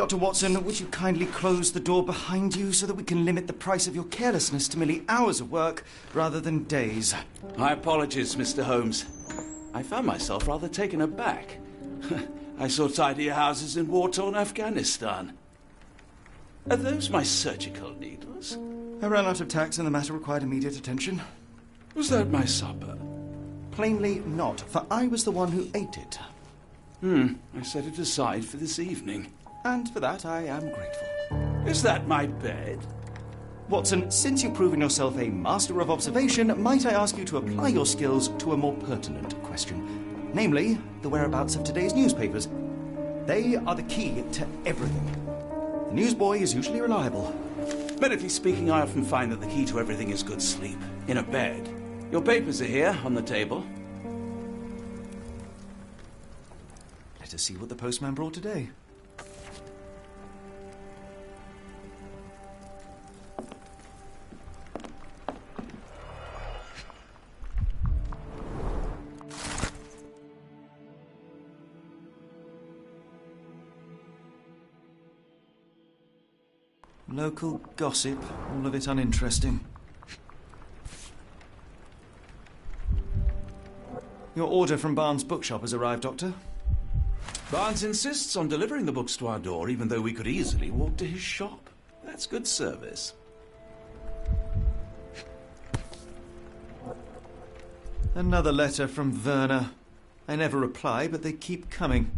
Dr. Watson, would you kindly close the door behind you so that we can limit the price of your carelessness to merely hours of work rather than days? My apologies, Mr. Holmes. I found myself rather taken aback. I saw tidier houses in war-torn Afghanistan. Are those my surgical needles? I ran out of tacks and the matter required immediate attention. Was that my supper? Plainly not, for I was the one who ate it. I set it aside for this evening. And for that I am grateful. Is that my bed? Watson, since you've proven yourself a master of observation, might I ask you to apply your skills to a more pertinent question? Namely, the whereabouts of today's newspapers. They are the key to everything. The newsboy is usually reliable. Medically speaking, I often find that the key to everything is good sleep. In a bed. Your papers are here, on the table. Let us see what the postman brought today. Local gossip, all of it uninteresting. Your order from Barnes' bookshop has arrived, Doctor. Barnes insists on delivering the books to our door, even though we could easily walk to his shop. That's good service. Another letter from Werner. I never reply, but they keep coming.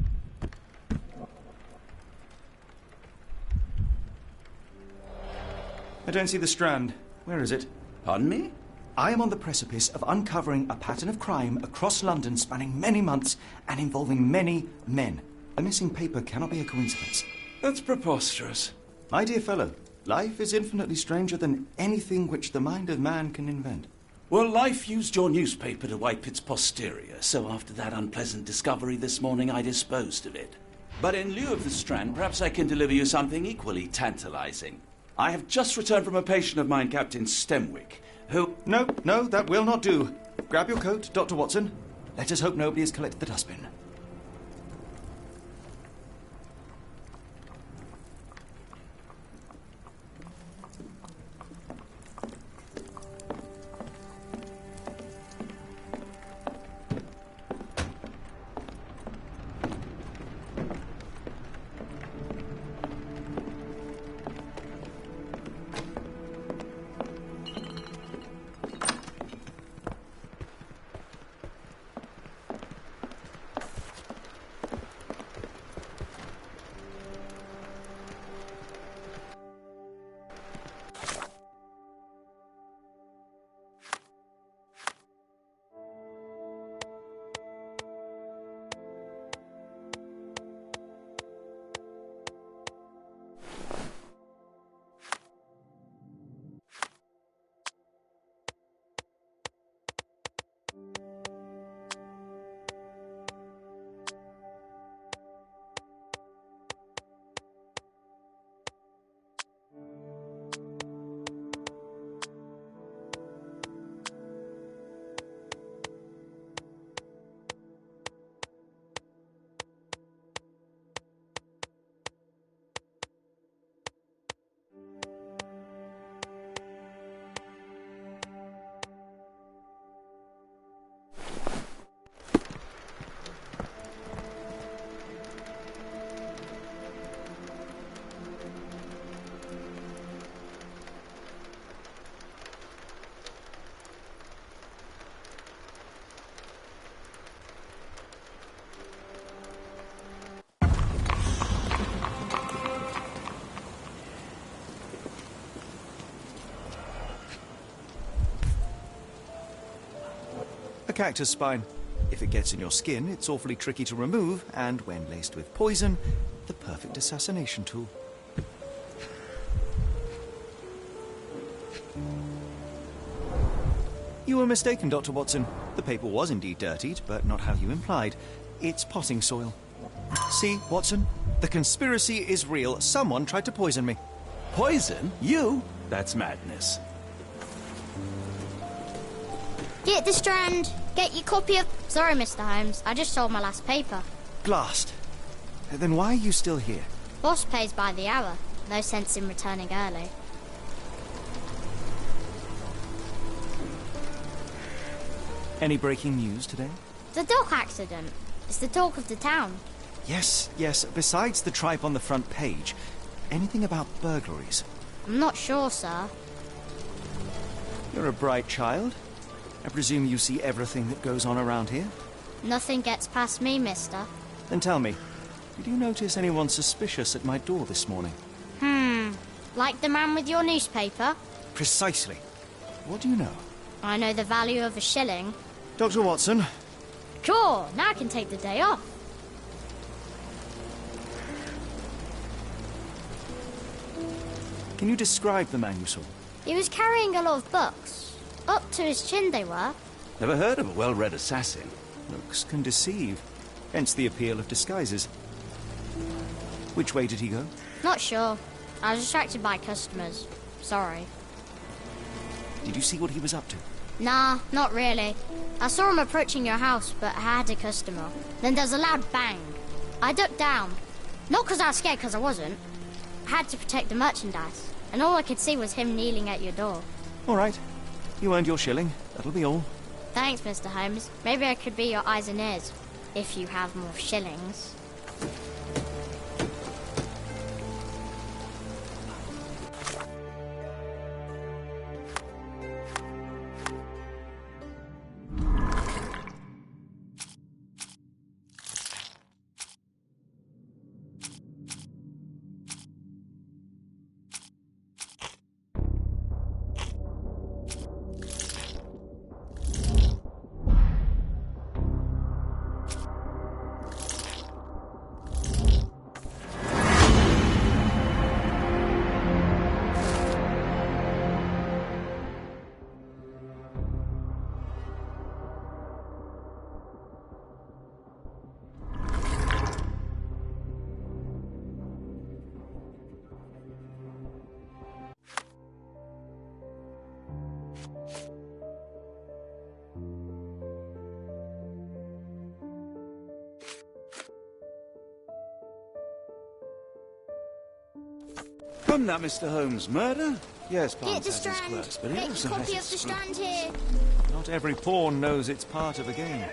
I don't see the Strand. Where is it? Pardon me? I am on the precipice of uncovering a pattern of crime across London spanning many months and involving many men. A missing paper cannot be a coincidence. That's preposterous. My dear fellow, life is infinitely stranger than anything which the mind of man can invent. Well, life used your newspaper to wipe its posterior, so after that unpleasant discovery this morning, I disposed of it. But in lieu of the Strand, perhaps I can deliver you something equally tantalizing. I have just returned from a patient of mine, Captain Stemwick, who... No, that will not do. Grab your coat, Dr. Watson. Let us hope nobody has collected the dustbin. A cactus spine. If it gets in your skin, it's awfully tricky to remove, and when laced with poison, the perfect assassination tool. You were mistaken, Dr. Watson. The paper was indeed dirtied, but not how you implied. It's potting soil. See, Watson? The conspiracy is real. Someone tried to poison me. Poison? You? That's madness. Get the Strand. Get your copy of... Sorry, Mr. Holmes. I just sold my last paper. Blast. Then why are you still here? Boss pays by the hour. No sense in returning early. Any breaking news today? The dock accident. It's the talk of the town. Yes. Besides the tripe on the front page, anything about burglaries? I'm not sure, sir. You're a bright child. I presume you see everything that goes on around here? Nothing gets past me, mister. Then tell me, did you notice anyone suspicious at my door this morning? Like the man with your newspaper? Precisely. What do you know? I know the value of a shilling. Dr. Watson? Cool, now I can take the day off. Can you describe the man you saw? He was carrying a lot of books. Up to his chin they were. Never heard of a well-read assassin. Looks can deceive. Hence the appeal of disguises. Which way did he go? Not sure. I was distracted by customers. Sorry. Did you see what he was up to? Nah, not really. I saw him approaching your house, but I had a customer. Then there's a loud bang. I ducked down. Not because I was scared, because I wasn't. I had to protect the merchandise. And all I could see was him kneeling at your door. All right. You earned your shilling. That'll be all. Thanks, Mr. Holmes. Maybe I could be your eyes and ears. If you have more shillings. From that, Mr. Holmes, murder? Yes, Get Barnes the has his Strand. quirks, but he Get also your has copy his of the Strand here. Not every pawn knows it's part of a game.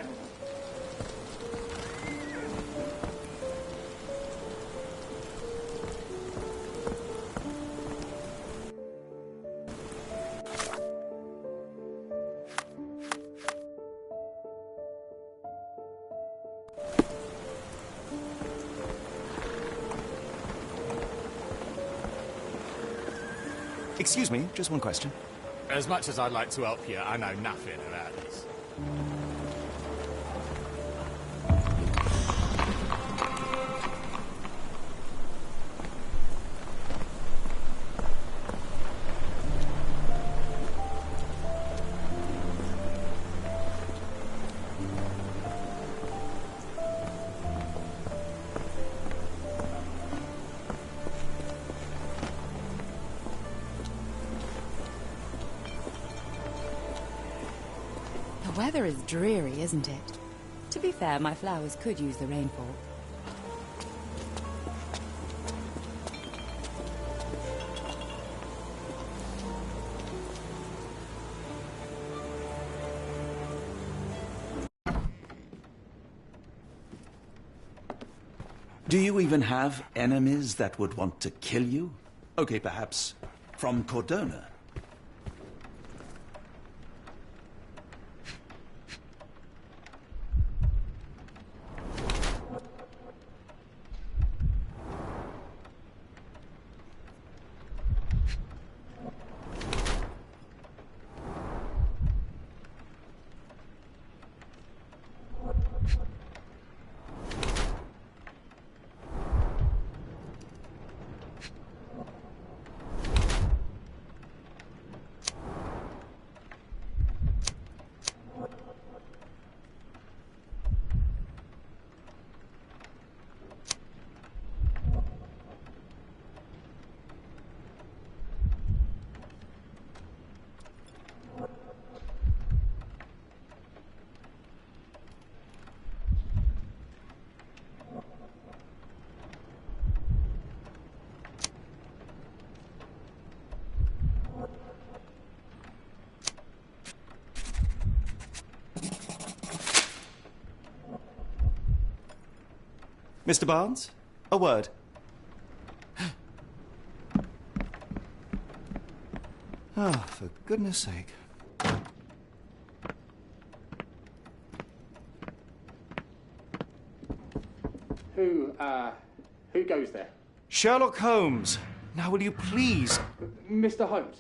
Excuse me, just one question. As much as I'd like to help you, I know nothing about this. The weather is dreary, isn't it? To be fair, my flowers could use the rainfall. Do you even have enemies that would want to kill you? Okay, perhaps from Cordona. Mr. Barnes, a word. Ah, for goodness sake. Who goes there? Sherlock Holmes. Now will you please... Mr. Holmes.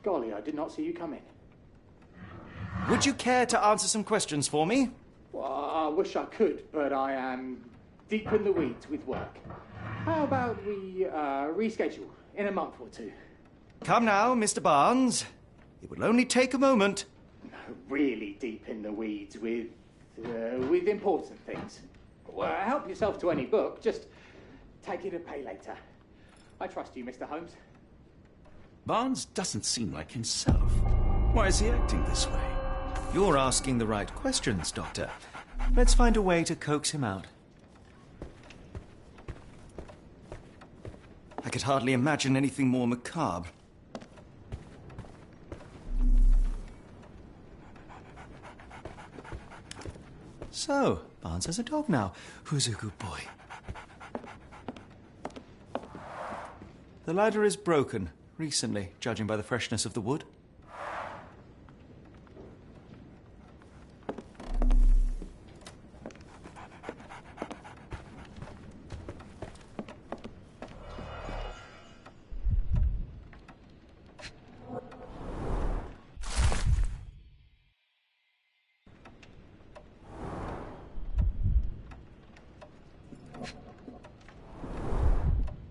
Golly, I did not see you come in. Would you care to answer some questions for me? Well, I wish I could, but I am deep in the weeds with work. How about we reschedule in a month or two? Come now, Mr. Barnes. It will only take a moment. Really deep in the weeds with important things. Well, help yourself to any book. Just take it and pay later. I trust you, Mr. Holmes. Barnes doesn't seem like himself. Why is he acting this way? You're asking the right questions, Doctor. Let's find a way to coax him out. I could hardly imagine anything more macabre. So, Barnes has a dog now. Who's a good boy? The ladder is broken, recently, judging by the freshness of the wood.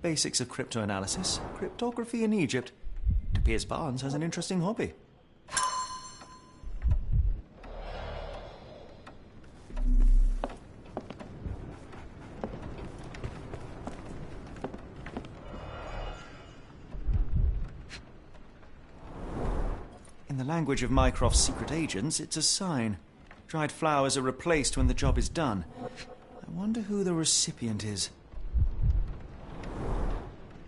Basics of cryptoanalysis, cryptography in Egypt. It appears Barnes has an interesting hobby. In the language of Mycroft's secret agents, it's a sign. Dried flowers are replaced when the job is done. I wonder who the recipient is.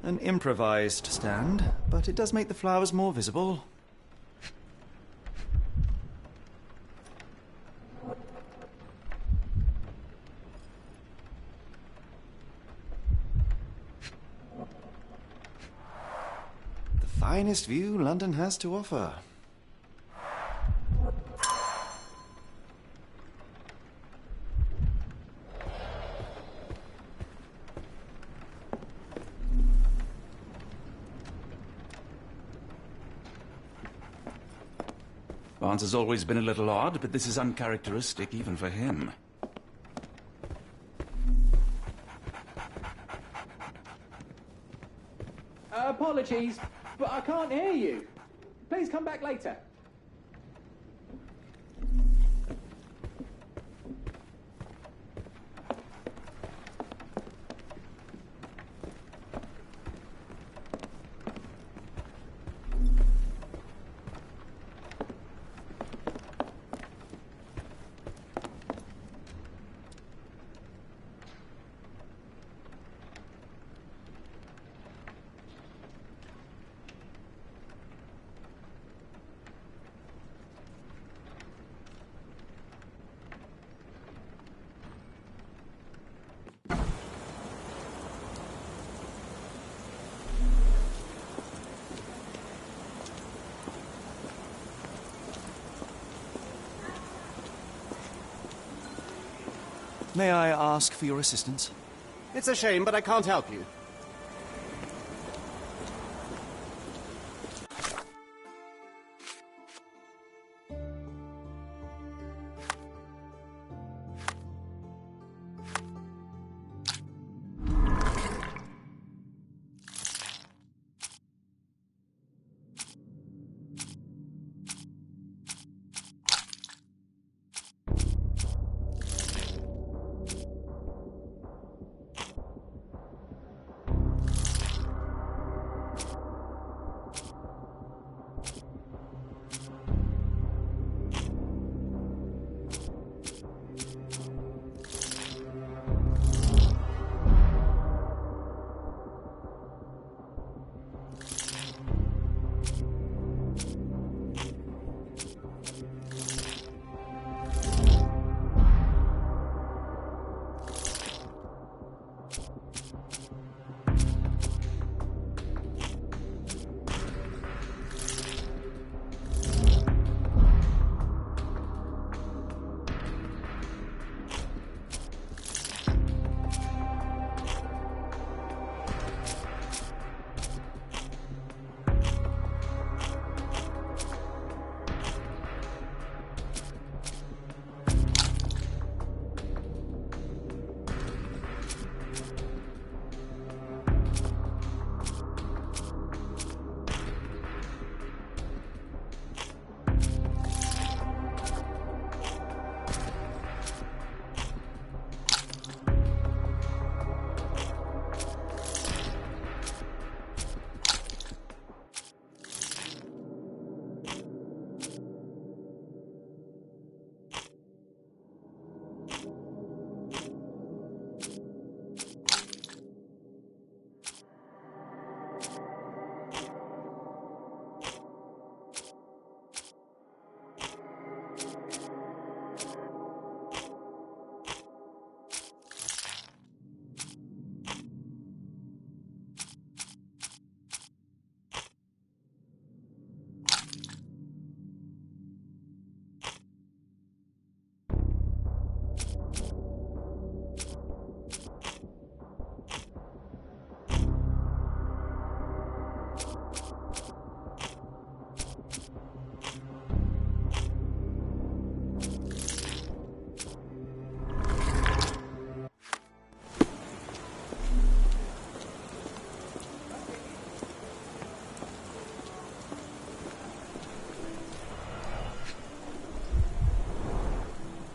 An improvised stand, but it does make the flowers more visible. The finest view London has to offer. Barnes has always been a little odd, but this is uncharacteristic even for him. Apologies, but I can't hear you. Please come back later. May I ask for your assistance? It's a shame, but I can't help you.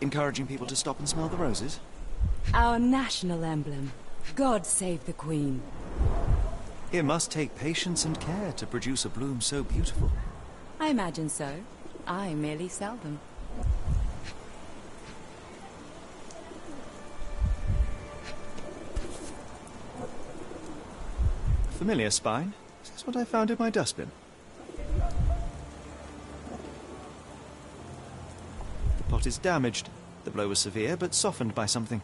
Encouraging people to stop and smell the roses? Our national emblem. God save the Queen. It must take patience and care to produce a bloom so beautiful. I imagine so. I merely sell them. Familiar spine? Is this what I found in my dustbin? The pot is damaged. The blow was severe, but softened by something.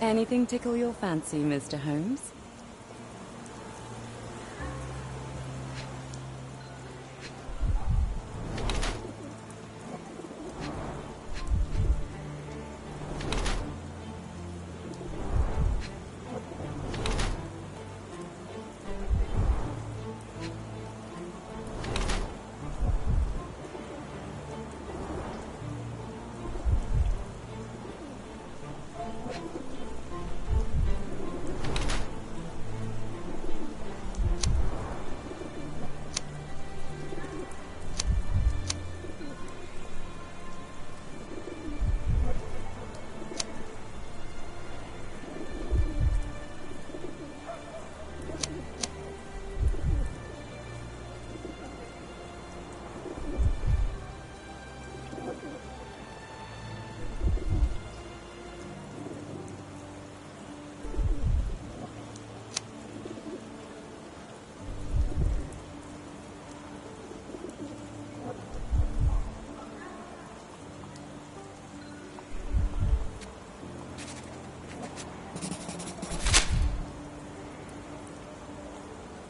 Anything tickle your fancy, Mr. Holmes?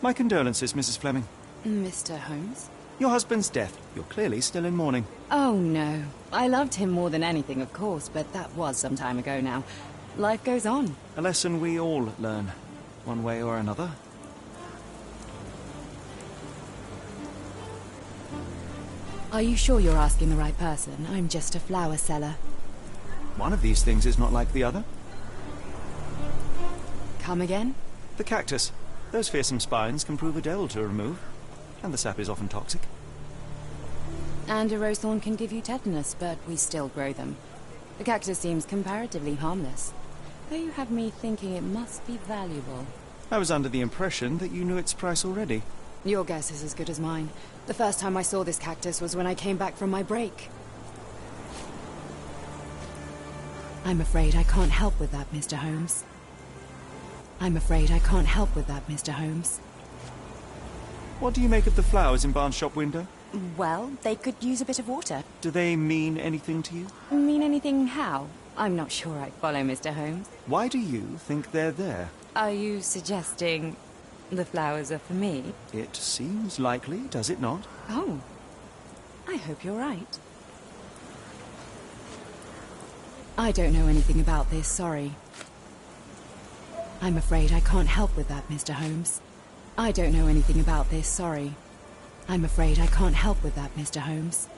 My condolences, Mrs. Fleming. Mr. Holmes? Your husband's death. You're clearly still in mourning. Oh, no. I loved him more than anything, of course, but that was some time ago now. Life goes on. A lesson we all learn, one way or another. Are you sure you're asking the right person? I'm just a flower seller. One of these things is not like the other. Come again? The cactus. Those fearsome spines can prove a devil to remove, and the sap is often toxic. And a rose thorn can give you tetanus, but we still grow them. The cactus seems comparatively harmless, though you have me thinking it must be valuable. I was under the impression that you knew its price already. Your guess is as good as mine. The first time I saw this cactus was when I came back from my break. I'm afraid I can't help with that, Mr. Holmes. I'm afraid I can't help with that, Mr. Holmes. What do you make of the flowers in Barnes' shop window? Well, they could use a bit of water. Do they mean anything to you? Mean anything how? I'm not sure I follow, Mr. Holmes. Why do you think they're there? Are you suggesting the flowers are for me? It seems likely, does it not? Oh, I hope you're right. I don't know anything about this, sorry. I'm afraid I can't help with that, Mr. Holmes. I don't know anything about this, sorry. I'm afraid I can't help with that, Mr. Holmes.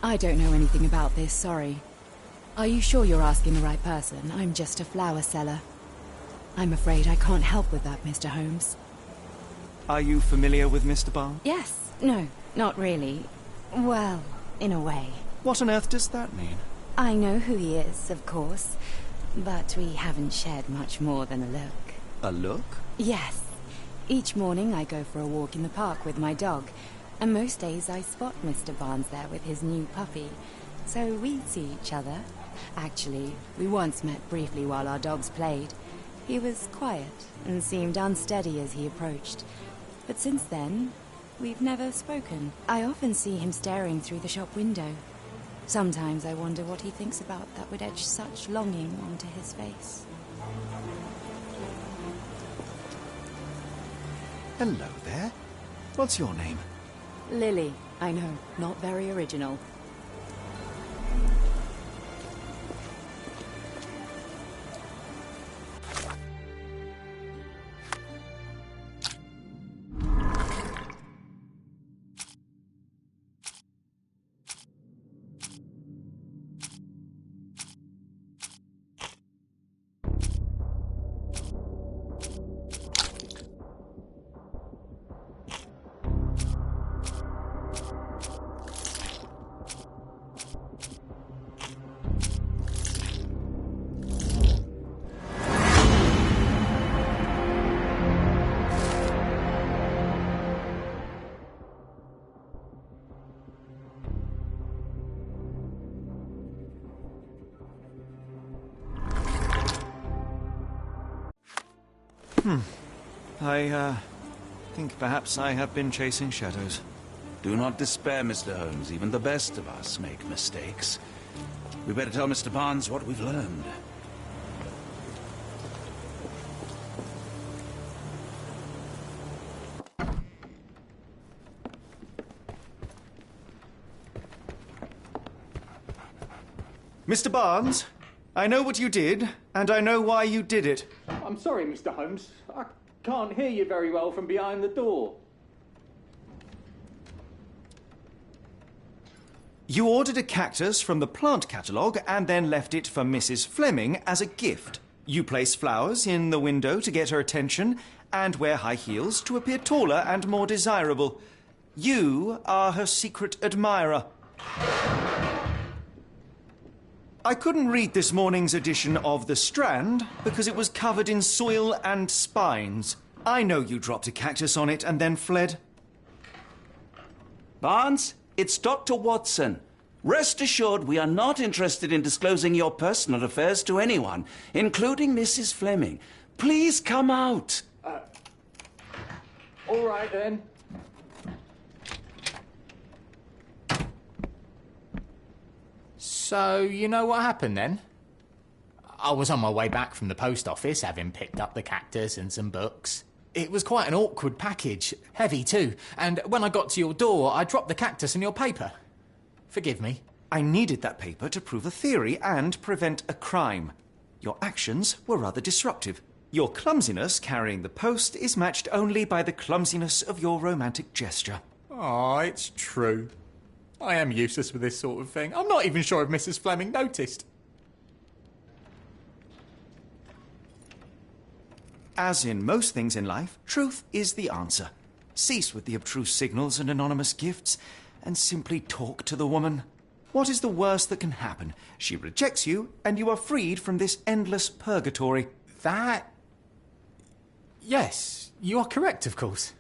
I don't know anything about this, sorry. Are you sure you're asking the right person? I'm just a flower seller. I'm afraid I can't help with that, Mr. Holmes. Are you familiar with Mr. Barnes? Yes. No, not really. Well, in a way. What on earth does that mean? I know who he is, of course, but we haven't shared much more than a look. A look? Yes. Each morning I go for a walk in the park with my dog, and most days I spot Mr. Barnes there with his new puppy, so we see each other. Actually, we once met briefly while our dogs played. He was quiet and seemed unsteady as he approached, but since then, we've never spoken. I often see him staring through the shop window. Sometimes I wonder what he thinks about that would etch such longing onto his face. Hello there. What's your name? Lily. I know, not very original. I think perhaps I have been chasing shadows. Do not despair, Mr. Holmes. Even the best of us make mistakes. We better tell Mr. Barnes what we've learned. Mr. Barnes, I know what you did, and I know why you did it. I'm sorry, Mr. Holmes. I can't hear you very well from behind the door. You ordered a cactus from the plant catalogue and then left it for Mrs. Fleming as a gift. You place flowers in the window to get her attention and wear high heels to appear taller and more desirable. You are her secret admirer. I couldn't read this morning's edition of The Strand because it was covered in soil and spines. I know you dropped a cactus on it and then fled. Barnes, it's Dr. Watson. Rest assured we are not interested in disclosing your personal affairs to anyone, including Mrs. Fleming. Please come out. All right, then. So, you know what happened then? I was on my way back from the post office, having picked up the cactus and some books. It was quite an awkward package, heavy too, and when I got to your door, I dropped the cactus and your paper. Forgive me. I needed that paper to prove a theory and prevent a crime. Your actions were rather disruptive. Your clumsiness carrying the post is matched only by the clumsiness of your romantic gesture. Oh, it's true. I am useless with this sort of thing. I'm not even sure if Mrs. Fleming noticed. As in most things in life, truth is the answer. Cease with the abstruse signals and anonymous gifts, and simply talk to the woman. What is the worst that can happen? She rejects you, and you are freed from this endless purgatory. That... Yes, you are correct, of course.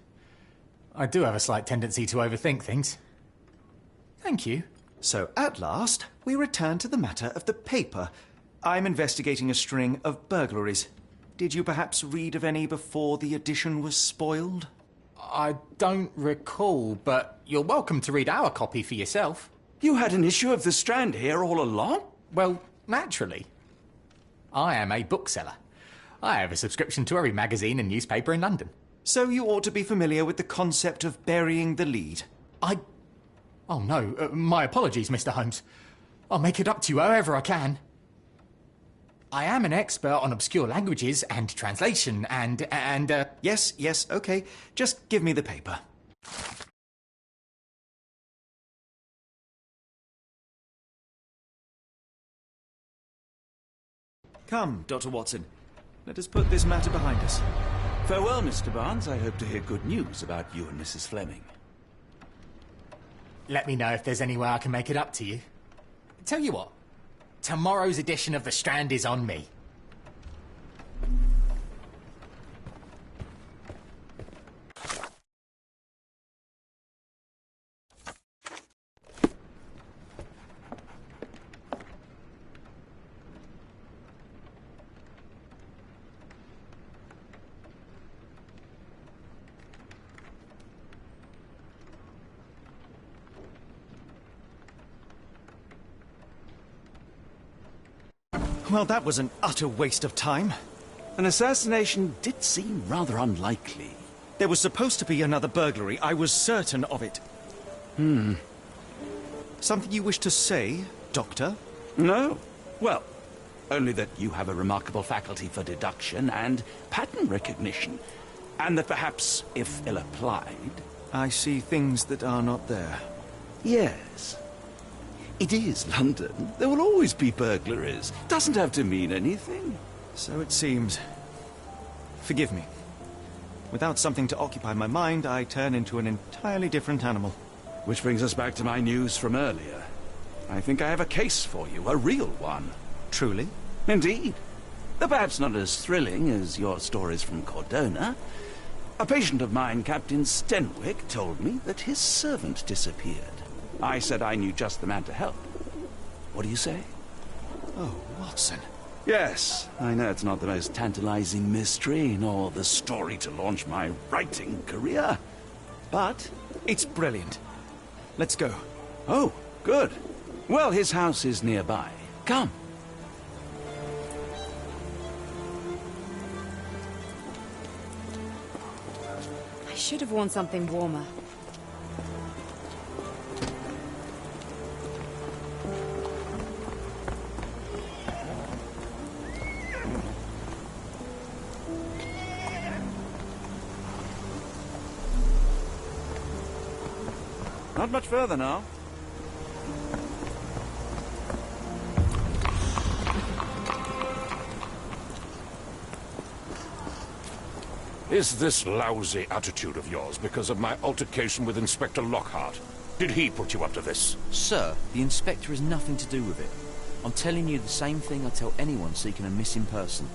I do have a slight tendency to overthink things. Thank you. So, at last, we return to the matter of the paper. I'm investigating a string of burglaries. Did you perhaps read of any before the edition was spoiled? I don't recall, but you're welcome to read our copy for yourself. You had an issue of The Strand here all along? Well, naturally. I am a bookseller. I have a subscription to every magazine and newspaper in London. So you ought to be familiar with the concept of burying the lead. Oh no, my apologies, Mr. Holmes. I'll make it up to you however I can. I am an expert on obscure languages and translation and Yes, okay. Just give me the paper. Come, Dr. Watson. Let us put this matter behind us. Farewell, Mr. Barnes. I hope to hear good news about you and Mrs. Fleming. Let me know if there's any way I can make it up to you. Tell you what, tomorrow's edition of The Strand is on me. Well, that was an utter waste of time. An assassination did seem rather unlikely. There was supposed to be another burglary. I was certain of it. Something you wish to say, Doctor? No. Well, only that you have a remarkable faculty for deduction and pattern recognition. And that perhaps, if ill-applied... I see things that are not there. Yes. It is London. There will always be burglaries. Doesn't have to mean anything. So it seems. Forgive me. Without something to occupy my mind, I turn into an entirely different animal. Which brings us back to my news from earlier. I think I have a case for you, a real one. Truly? Indeed. Though perhaps not as thrilling as your stories from Cordona. A patient of mine, Captain Stenwick, told me that his servant disappeared. I said I knew just the man to help. What do you say? Oh, Watson. Yes, I know it's not the most tantalizing mystery, nor the story to launch my writing career, but... It's brilliant. Let's go. Oh, good. Well, his house is nearby. Come. I should have worn something warmer. Not much further now. Is this lousy attitude of yours because of my altercation with Inspector Lockhart? Did he put you up to this? Sir, the Inspector has nothing to do with it. I'm telling you the same thing I tell anyone seeking a missing person.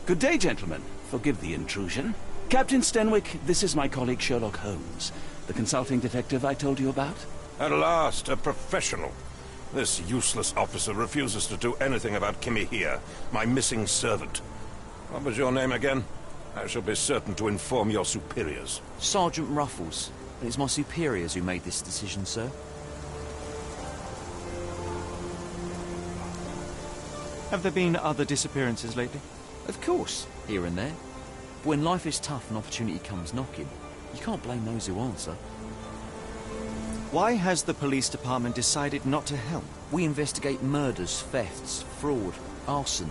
Good day, gentlemen. Forgive the intrusion. Captain Stenwick, this is my colleague Sherlock Holmes, the consulting detective I told you about. At last, a professional. This useless officer refuses to do anything about Kimmy here, my missing servant. What was your name again? I shall be certain to inform your superiors. Sergeant Ruffles. And it's my superiors who made this decision, sir. Have there been other disappearances lately? Of course, here and there. But when life is tough and opportunity comes knocking, you can't blame those who answer. Why has the police department decided not to help? We investigate murders, thefts, fraud, arson,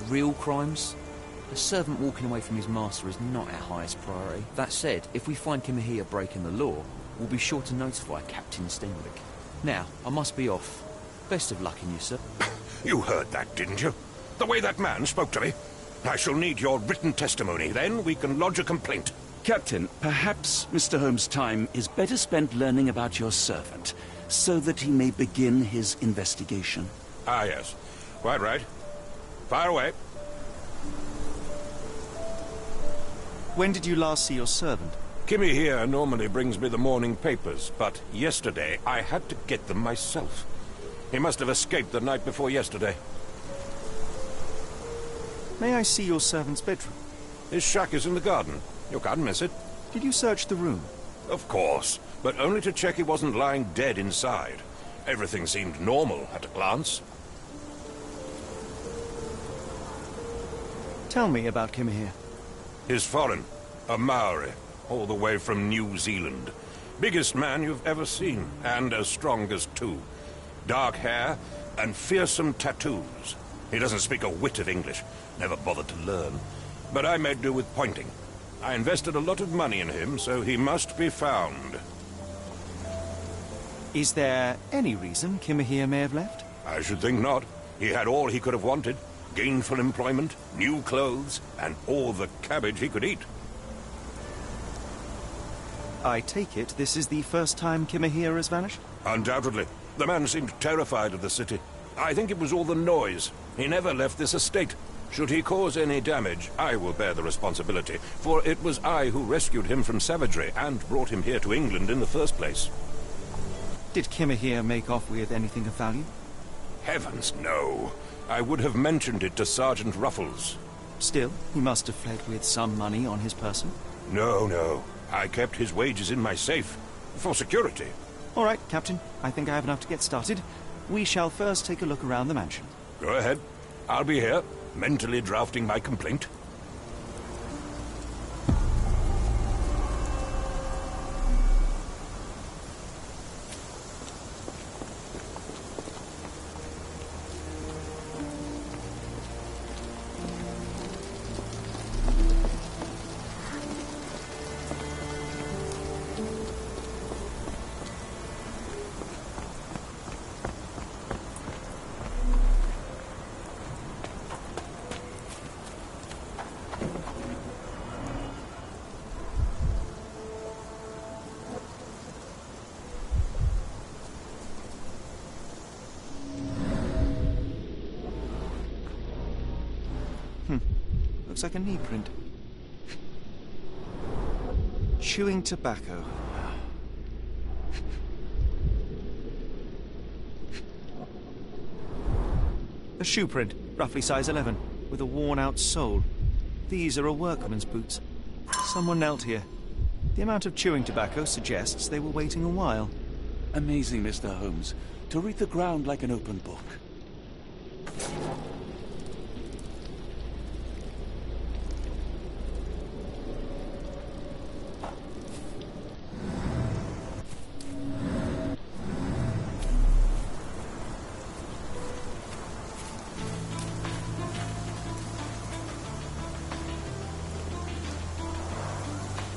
real crimes. A servant walking away from his master is not our highest priority. That said, if we find Kimahia breaking the law, we'll be sure to notify Captain Stenwick. Now, I must be off. Best of luck in you, sir. You heard that, didn't you? The way that man spoke to me. I shall need your written testimony. Then we can lodge a complaint. Captain, perhaps Mr. Holmes' time is better spent learning about your servant, so that he may begin his investigation. Ah, yes. Quite right. Fire away. When did you last see your servant? Kimmy here normally brings me the morning papers, but yesterday I had to get them myself. He must have escaped the night before yesterday. May I see your servant's bedroom? His shack is in the garden. You can't miss it. Did you search the room? Of course, but only to check he wasn't lying dead inside. Everything seemed normal at a glance. Tell me about Kimahia. He's foreign, a Maori, all the way from New Zealand. Biggest man you've ever seen, and as strong as two. Dark hair and fearsome tattoos. He doesn't speak a whit of English, never bothered to learn. But I made do with pointing. I invested a lot of money in him, so he must be found. Is there any reason Kimahia may have left? I should think not. He had all he could have wanted. Gainful employment, new clothes, and all the cabbage he could eat. I take it this is the first time Kimahia has vanished? Undoubtedly. The man seemed terrified of the city. I think it was all the noise. He never left this estate. Should he cause any damage, I will bear the responsibility, for it was I who rescued him from savagery and brought him here to England in the first place. Did Kimahia make off with anything of value? Heavens, no. I would have mentioned it to Sergeant Ruffles. Still, he must have fled with some money on his person. No. I kept his wages in my safe. For security. All right, Captain. I think I have enough to get started. We shall first take a look around the mansion. Go ahead. I'll be here, mentally drafting my complaint. Looks like a knee print. Chewing tobacco. A shoe print. roughly size 11, with a worn-out sole. These are a workman's boots. Someone knelt here. The amount of chewing tobacco suggests they were waiting a while. Amazing, Mr. Holmes. To read the ground like an open book.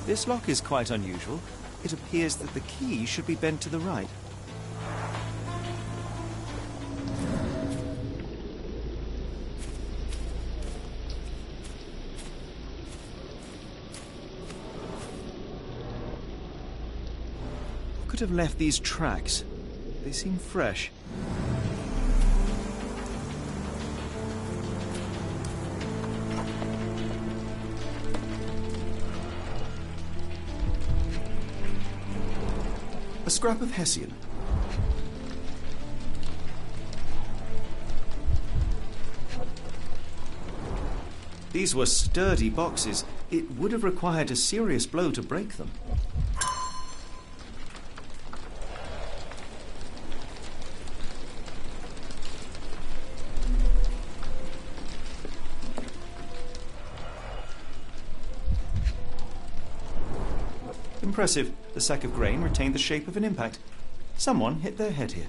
This lock is quite unusual. It appears that the key should be bent to the right. Who could have left these tracks? They seem fresh. A scrap of Hessian. These were sturdy boxes. It would have required a serious blow to break them. Impressive. The sack of grain retained the shape of an impact. Someone hit their head here.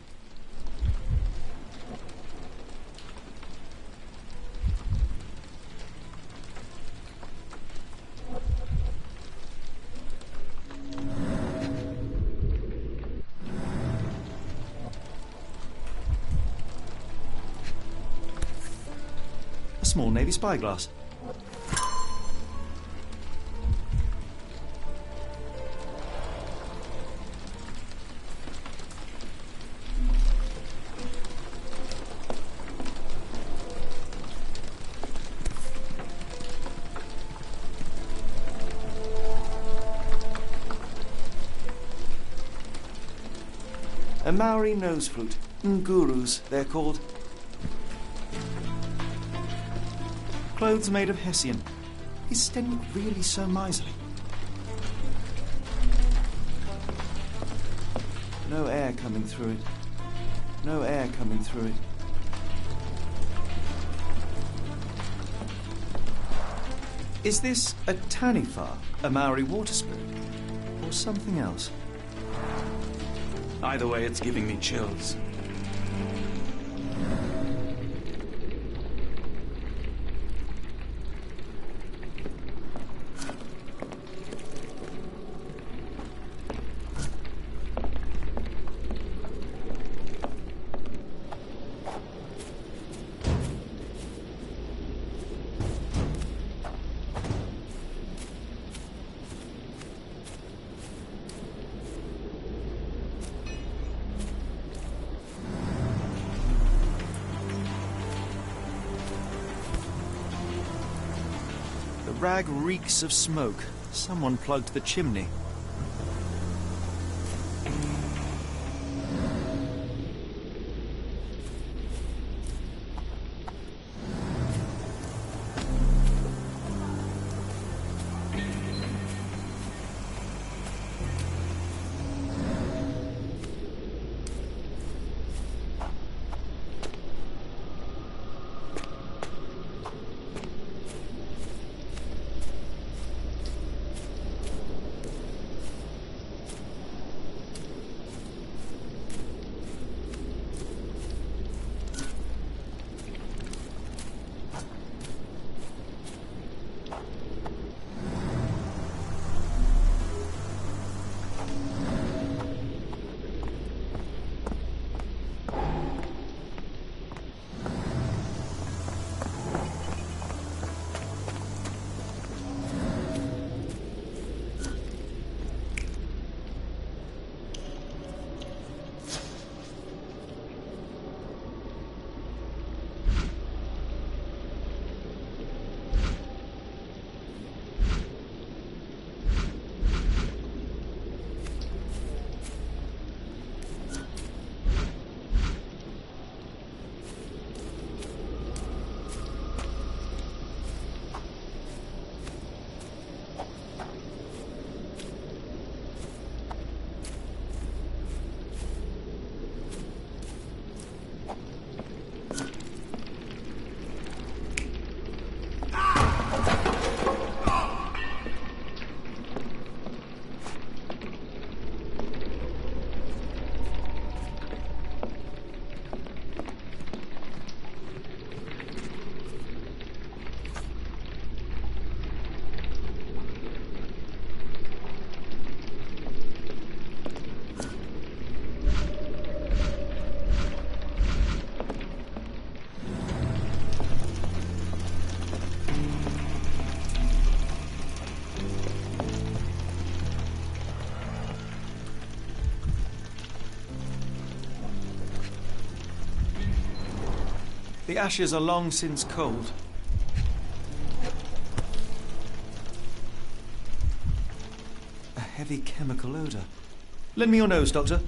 A small navy spyglass. A Maori nose flute. Ngurus, they're called. Clothes made of Hessian. Is Stenwick really so miserly? No air coming through it. No air coming through it. Is this a taniwha, a Maori water spirit, or something else? Either way, it's giving me chills. The rag reeks of smoke. Someone plugged the chimney. The ashes are long since cold. A heavy chemical odour. Lend me your nose, Doctor.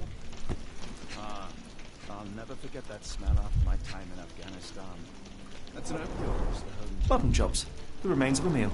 I'll never forget that smell after my time in Afghanistan. That's an opioid. Mutton chops. The remains of a meal.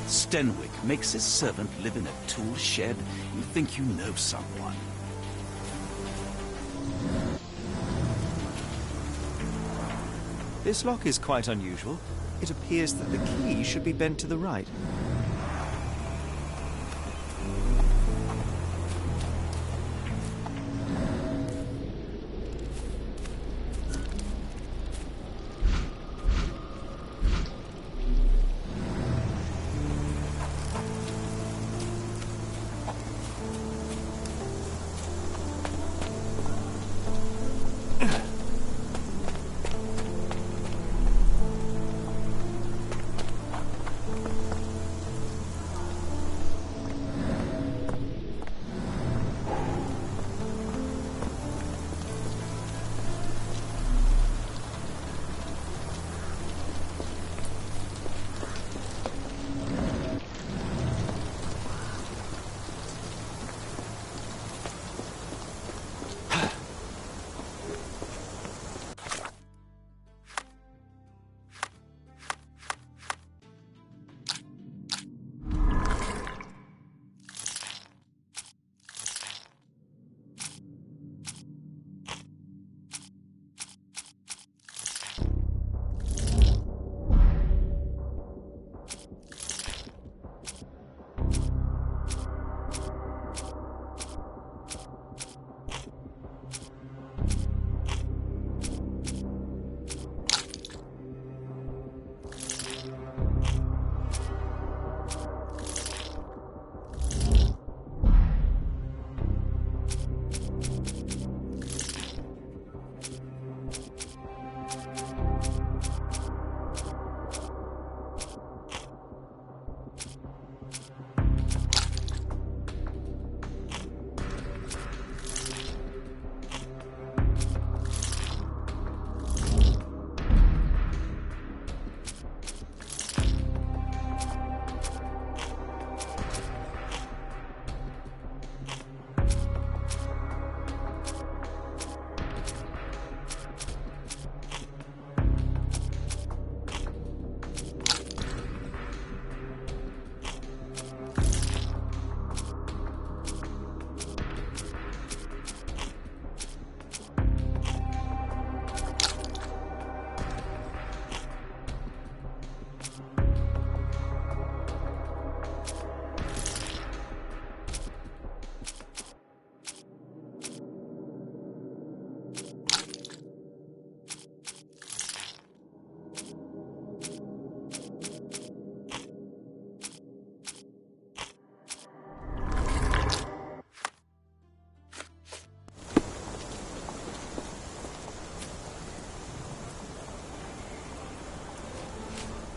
Stenwick makes his servant live in a tool shed. You think you know someone. This lock is quite unusual. It appears that the key should be bent to the right.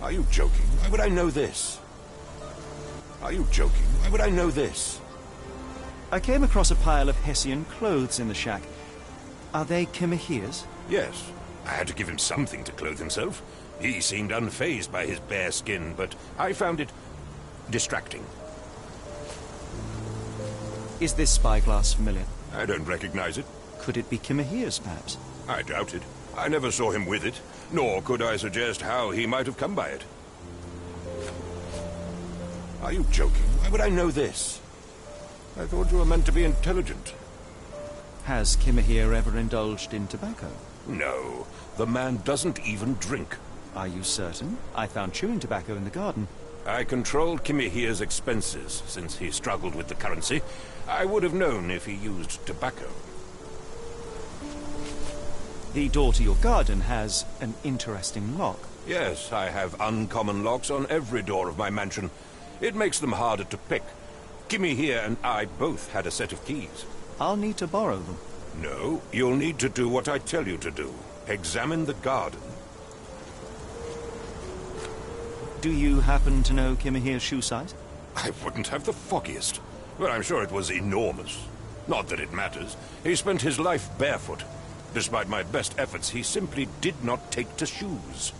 Are you joking? Why would I know this? Are you joking? Why would I know this? I came across a pile of Hessian clothes in the shack. Are they Kimahere's? Yes. I had to give him something to clothe himself. He seemed unfazed by his bare skin, but I found it distracting. Is this spyglass familiar? I don't recognize it. Could it be Kimahere's, perhaps? I doubt it. I never saw him with it, nor could I suggest how he might have come by it. Are you joking? Why would I know this? I thought you were meant to be intelligent. Has Kimahere ever indulged in tobacco? No, the man doesn't even drink. Are you certain? I found chewing tobacco in the garden. I controlled Kimahere's expenses since he struggled with the currency. I would have known if he used tobacco. The door to your garden has an interesting lock. Yes, I have uncommon locks on every door of my mansion. It makes them harder to pick. Kimahere and I both had a set of keys. I'll need to borrow them. No, you'll need to do what I tell you to do. Examine the garden. Do you happen to know Kimahere's shoe size? I wouldn't have the foggiest. But I'm sure it was enormous. Not that it matters. He spent his life barefoot. Despite my best efforts, he simply did not take to shoes.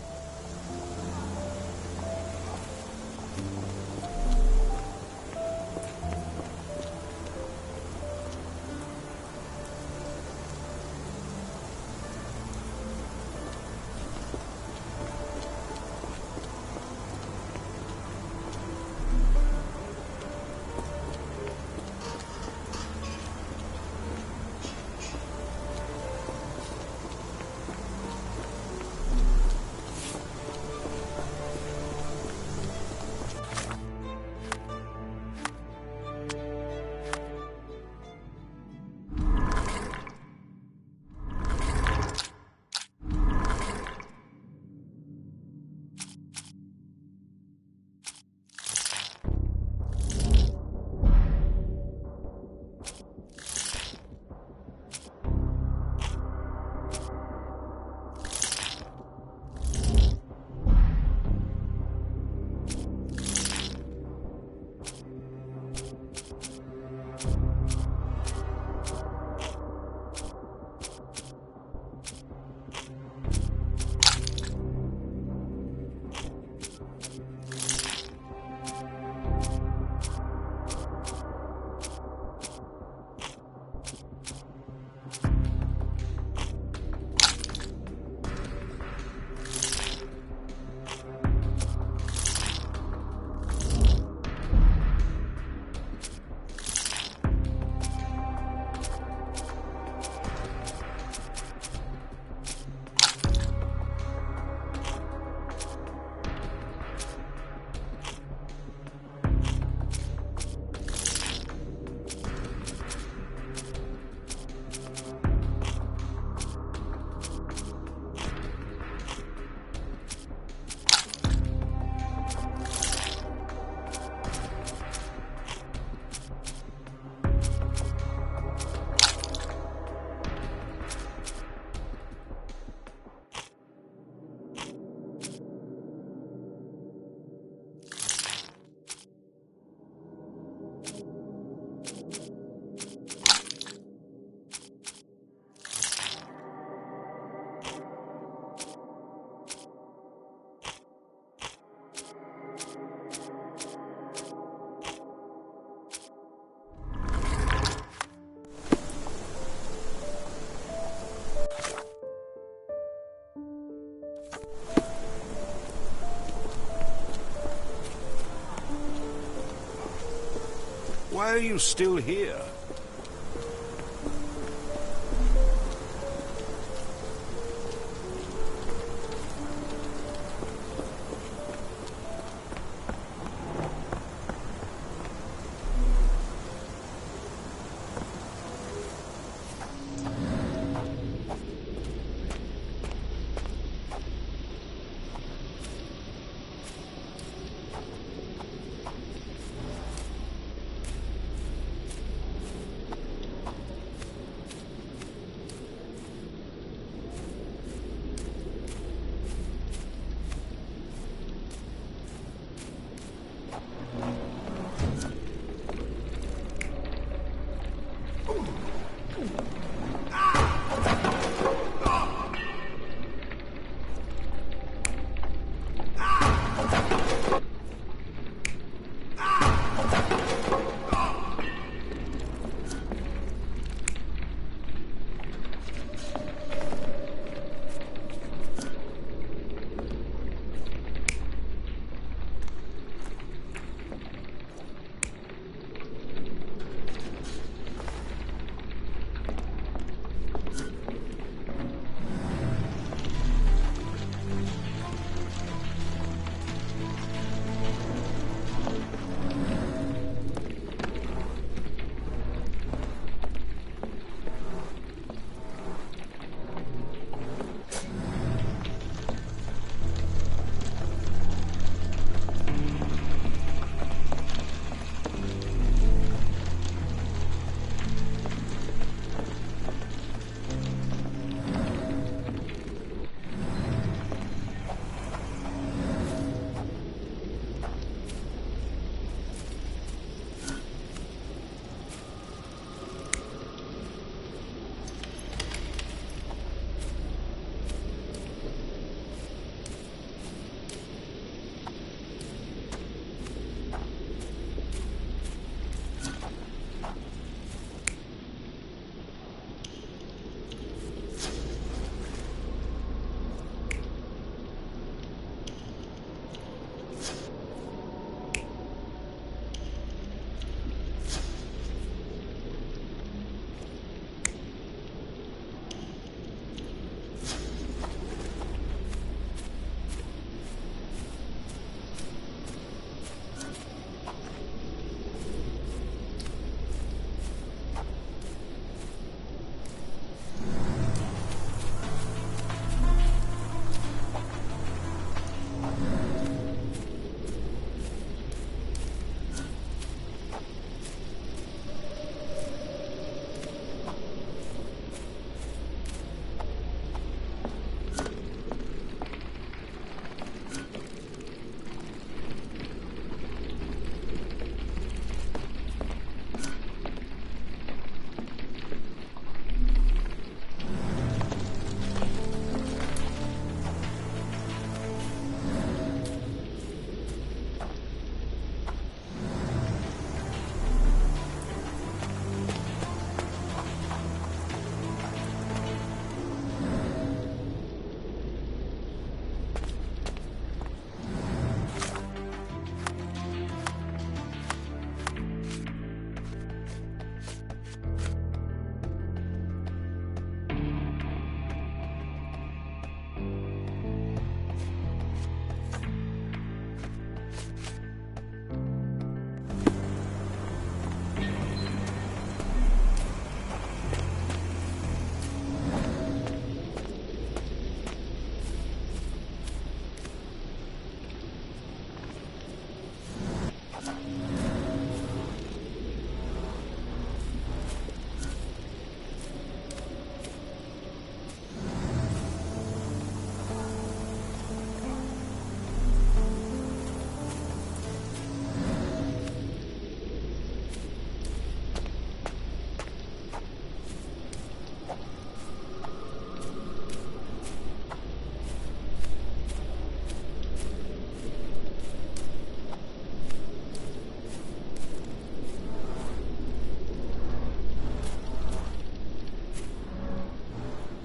Why are you still here?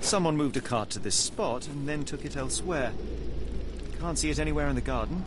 Someone moved a cart to this spot and then took it elsewhere. Can't see it anywhere in the garden.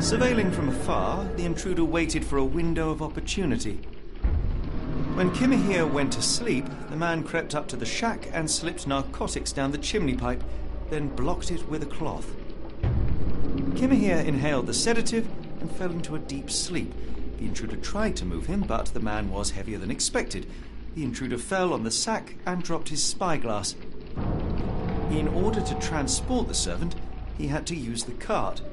Surveilling from afar, the intruder waited for a window of opportunity. When Kimahir went to sleep, the man crept up to the shack and slipped narcotics down the chimney pipe, then blocked it with a cloth. Kimahir inhaled the sedative and fell into a deep sleep. The intruder tried to move him, but the man was heavier than expected. The intruder fell on the sack and dropped his spyglass. In order to transport the servant, he had to use the cart.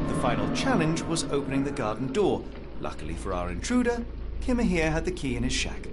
The final challenge was opening the garden door. Luckily for our intruder, Kimahir had the key in his shack.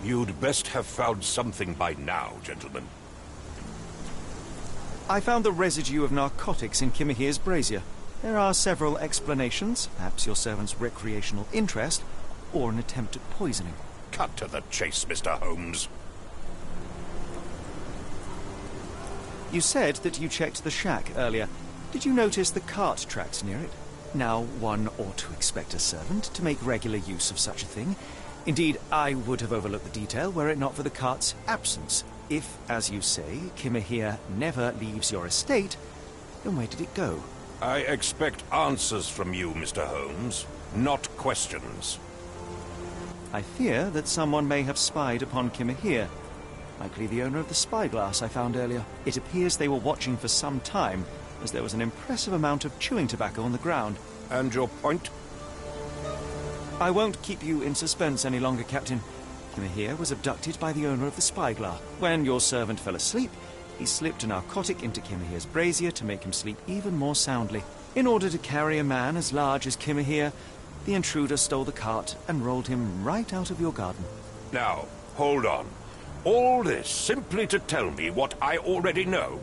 You'd best have found something by now, gentlemen. I found the residue of narcotics in Kimahir's brazier. There are several explanations, perhaps your servant's recreational interest, or an attempt at poisoning. Cut to the chase, Mr. Holmes. You said that you checked the shack earlier. Did you notice the cart tracks near it? Now, one ought to expect a servant to make regular use of such a thing. Indeed, I would have overlooked the detail were it not for the cart's absence. If, as you say, Kimahir never leaves your estate, then where did it go? I expect answers from you, Mr. Holmes, not questions. I fear that someone may have spied upon Kimahir. Likely the owner of the spyglass I found earlier. It appears they were watching for some time, as there was an impressive amount of chewing tobacco on the ground. And your point? I won't keep you in suspense any longer, Captain. Kimahir was abducted by the owner of the spyglass. When your servant fell asleep, he slipped a narcotic into Kimahir's brazier to make him sleep even more soundly. In order to carry a man as large as Kimahir, the intruder stole the cart and rolled him right out of your garden. Now, hold on. All this simply to tell me what I already know.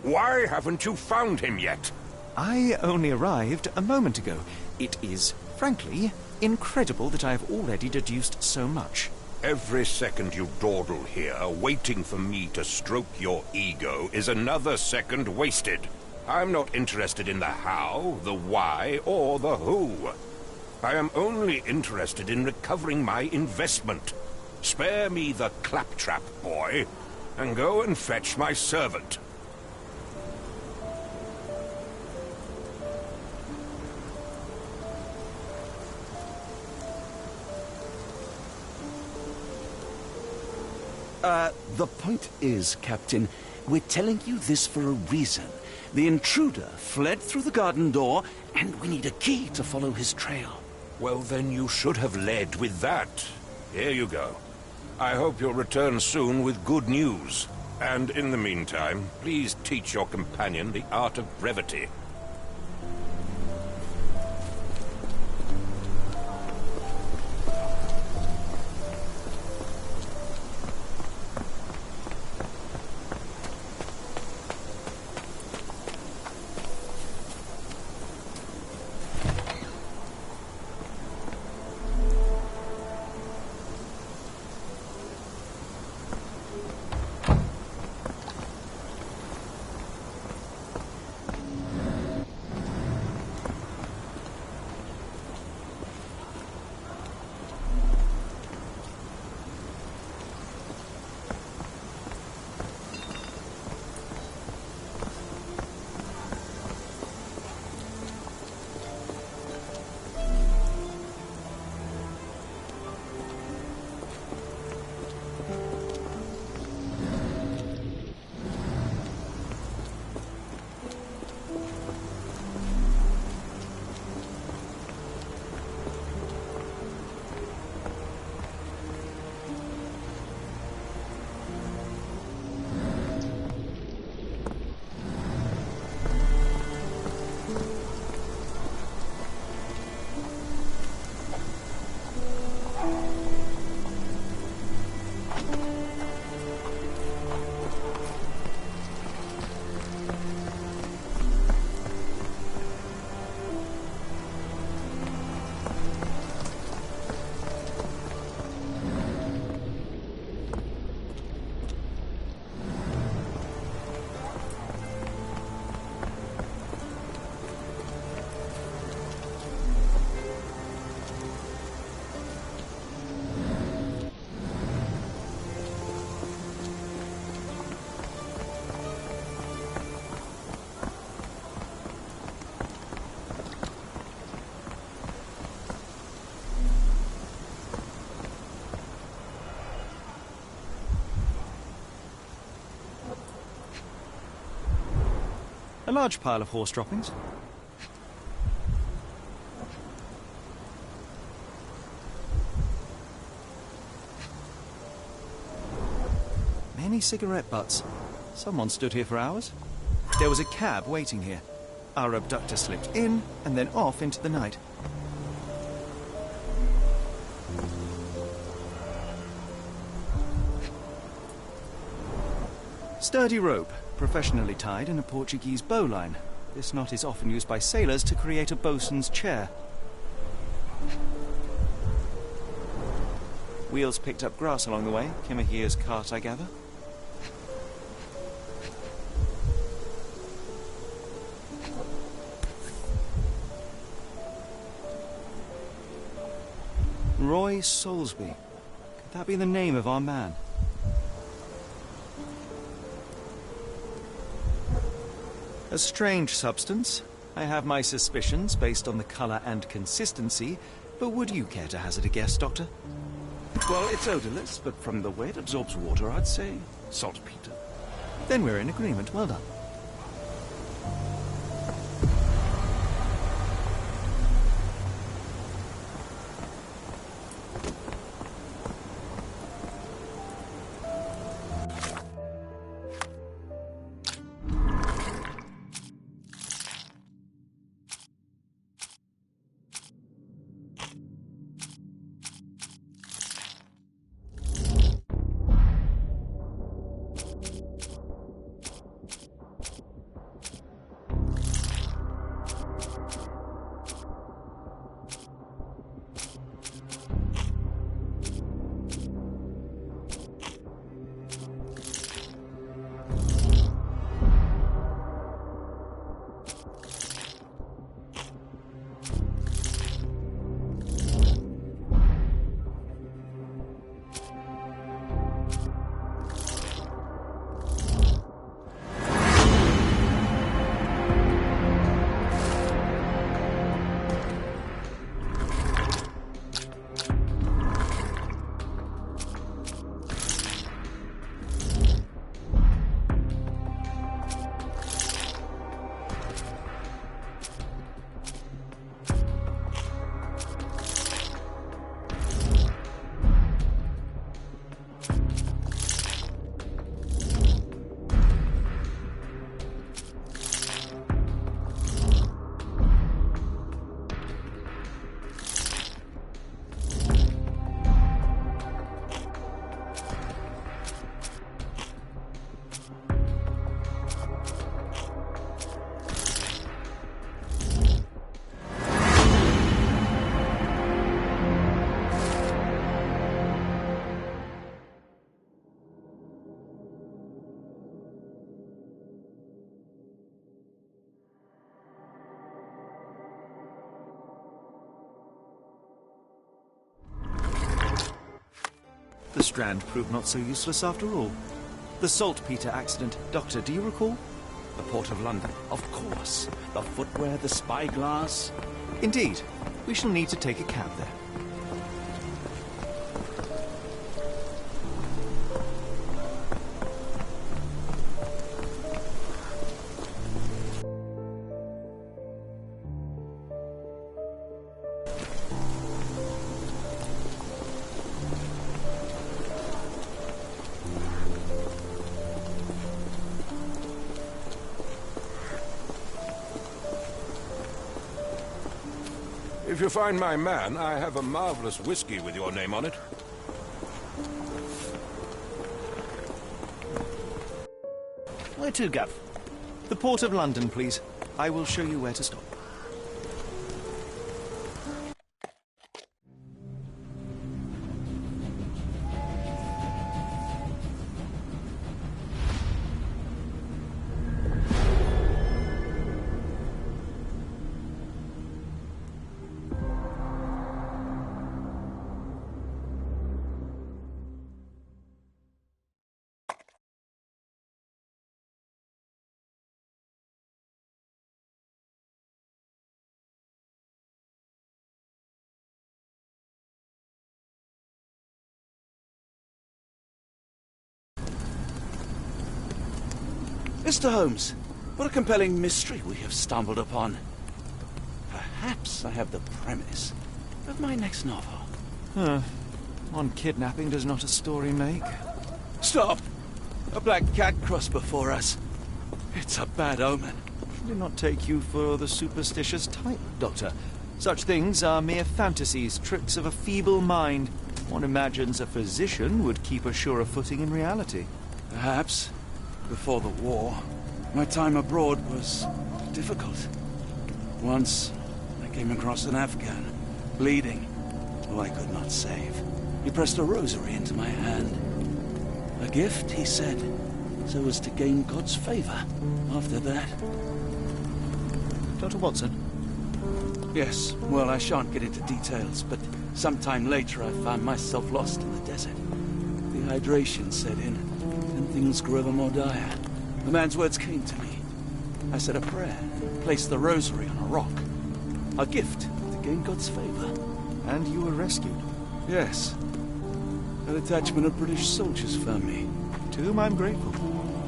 Why haven't you found him yet? I only arrived a moment ago. It is, frankly, incredible that I have already deduced so much. Every second you dawdle here, waiting for me to stroke your ego, is another second wasted. I'm not interested in the how, the why, or the who. I am only interested in recovering my investment. Spare me the claptrap, boy, and go and fetch my servant. The point is, Captain, we're telling you this for a reason. The intruder fled through the garden door, and we need a key to follow his trail. Well, then you should have led with that. Here you go. I hope you'll return soon with good news. And in the meantime, please teach your companion the art of brevity. A large pile of horse droppings. Many cigarette butts. Someone stood here for hours. There was a cab waiting here. Our abductor slipped in and then off into the night. Sturdy rope, professionally tied in a Portuguese bowline. This knot is often used by sailors to create a bosun's chair. Wheels picked up grass along the way. Kimahia's cart, I gather. Roy Soulsby. Could that be the name of our man? A strange substance. I have my suspicions based on the colour and consistency, but would you care to hazard a guess, Doctor? Well, it's odorless, but from the way it absorbs water, I'd say saltpeter. Then we're in agreement. Well done. The strand proved not so useless after all. The saltpeter accident. Doctor, do you recall? The Port of London. Of course. The footwear, the spyglass. Indeed. We shall need to take a cab there. If you find my man, I have a marvelous whiskey with your name on it. Where to, Gav? The Port of London, please. I will show you where to stop. Mr. Holmes, what a compelling mystery we have stumbled upon. Perhaps I have the premise of my next novel. One kidnapping does not a story make. Stop! A black cat crossed before us. It's a bad omen. I do not take you for the superstitious type, Doctor. Such things are mere fantasies, tricks of a feeble mind. One imagines a physician would keep a surer footing in reality. Perhaps. Before the war, my time abroad was difficult. Once, I came across an Afghan, bleeding, who I could not save. He pressed a rosary into my hand. A gift, he said, so as to gain God's favor. After that... Dr. Watson? Yes, well, I shan't get into details, but sometime later I found myself lost in the desert. Dehydration set in, and things grew ever more dire. The man's words came to me. I said a prayer, placed the rosary on a rock. A gift to gain God's favor. And you were rescued? Yes. A detachment of British soldiers found me. To whom I'm grateful.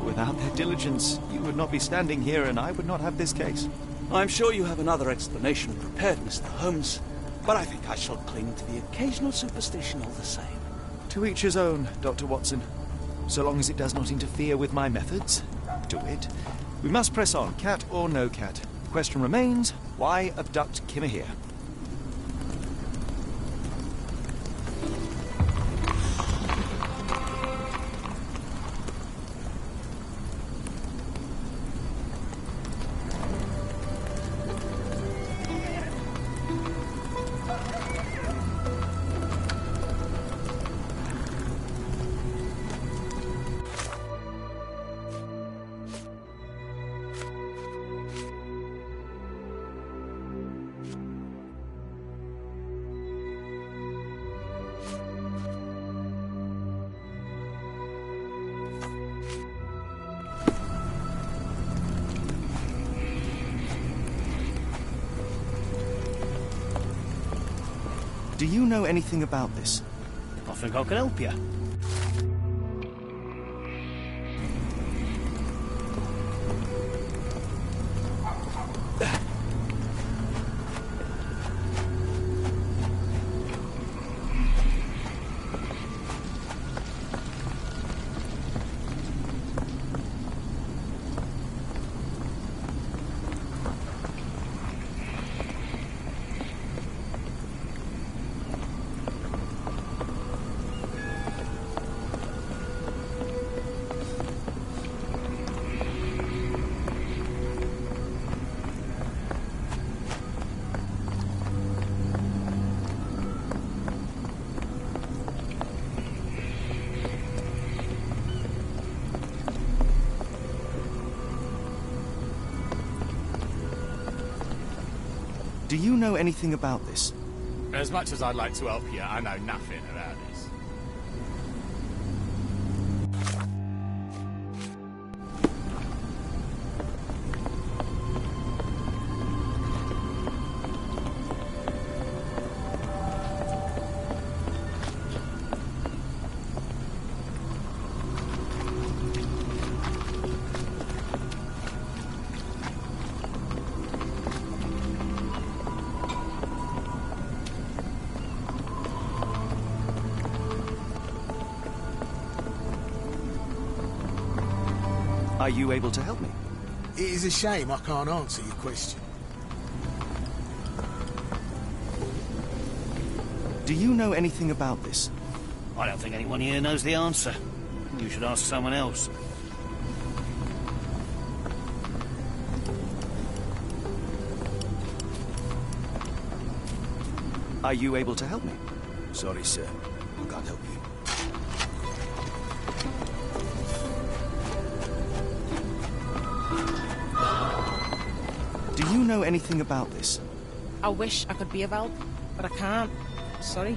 Without their diligence, you would not be standing here and I would not have this case. I'm sure you have another explanation prepared, Mr. Holmes, but I think I shall cling to the occasional superstition all the same. To each his own, Dr. Watson. So long as it does not interfere with my methods, do it. We must press on, cat or no cat. The question remains, why abduct Kimahir? Do you know anything about this? I think I can help you. Do you know anything about this? As much as I'd like to help you, I know nothing about this. Are you able to help me? It is a shame I can't answer your question. Do you know anything about this? I don't think anyone here knows the answer. You should ask someone else. Are you able to help me? Sorry, sir. I can't help you. Do you know anything about this? I wish I could be of help, but I can't. Sorry.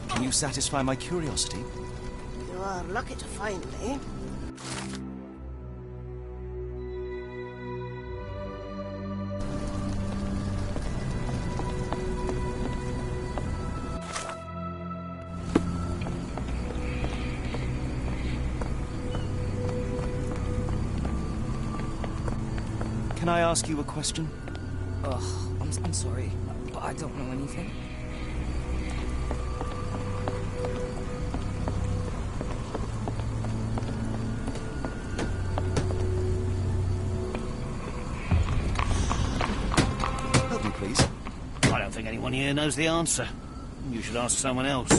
Can you satisfy my curiosity? You are lucky to find me. Can I ask you a question? Ugh, I'm sorry, but I don't know anything. Anyone here knows the answer. You should ask someone else.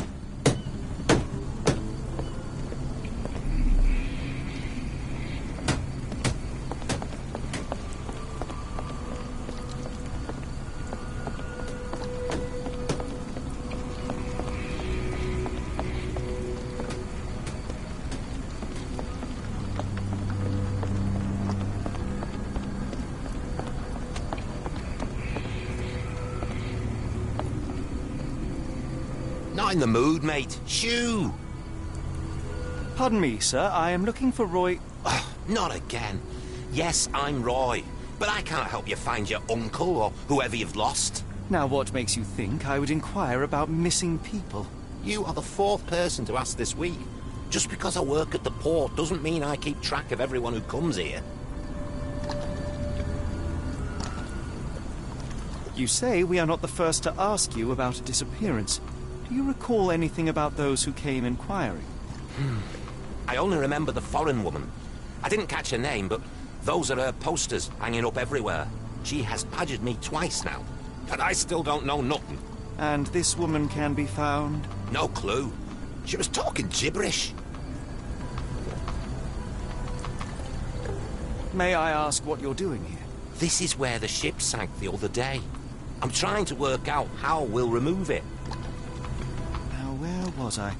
Not in the mood, mate. Shoo! Pardon me, sir. I am looking for Roy... Not again. Yes, I'm Roy. But I can't help you find your uncle or whoever you've lost. Now, what makes you think I would inquire about missing people? You are the fourth person to ask this week. Just because I work at the port doesn't mean I keep track of everyone who comes here. You say we are not the first to ask you about a disappearance. Do you recall anything about those who came inquiring? I only remember the foreign woman. I didn't catch her name, but those are her posters hanging up everywhere. She has badgered me twice now, and I still don't know nothing. And this woman can be found? No clue. She was talking gibberish. May I ask what you're doing here? This is where the ship sank the other day. I'm trying to work out how we'll remove it. Now, where was I?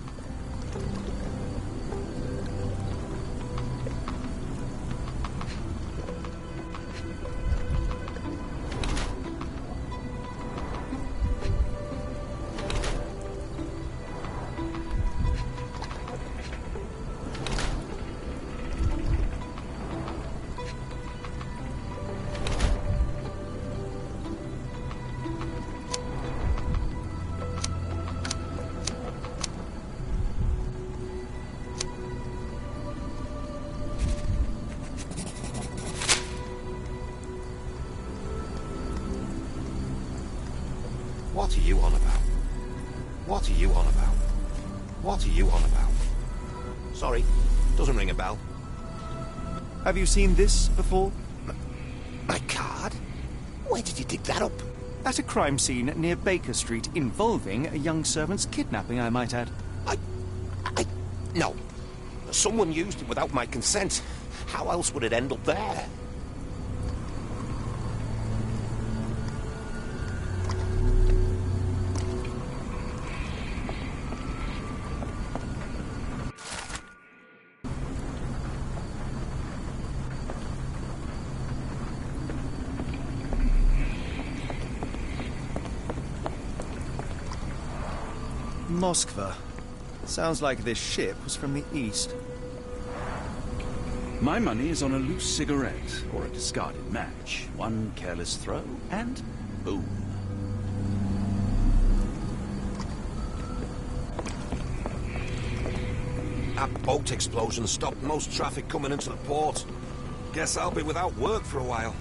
What are you on about? What are you on about? What are you on about? Sorry, doesn't ring a bell. Have you seen this before? My card? Where did you dig that up? At a crime scene near Baker Street involving a young servant's kidnapping, I might add. No. Someone used it without my consent. How else would it end up there? Moskva. Sounds like this ship was from the east. My money is on a loose cigarette or a discarded match. One careless throw, and boom. That boat explosion stopped most traffic coming into the port. Guess I'll be without work for a while.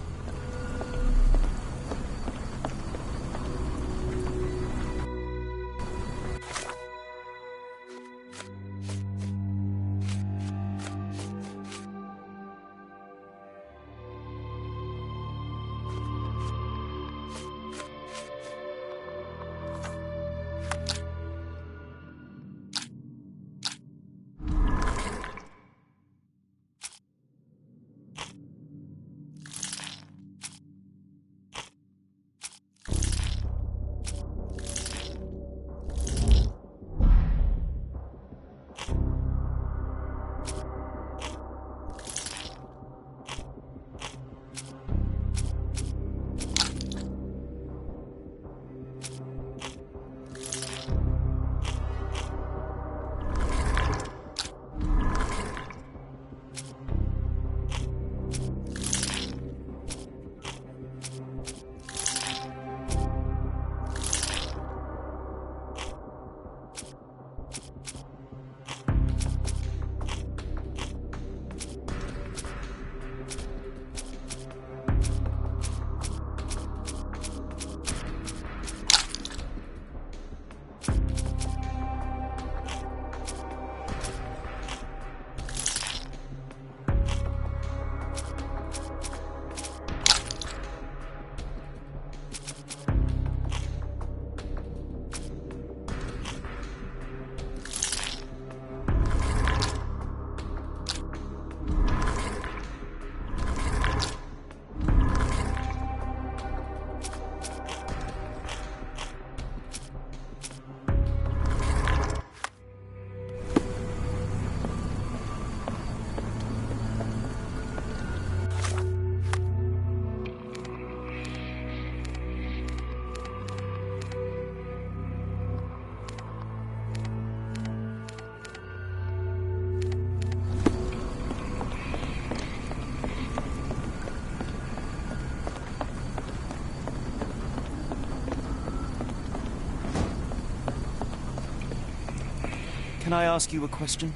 Can I ask you a question?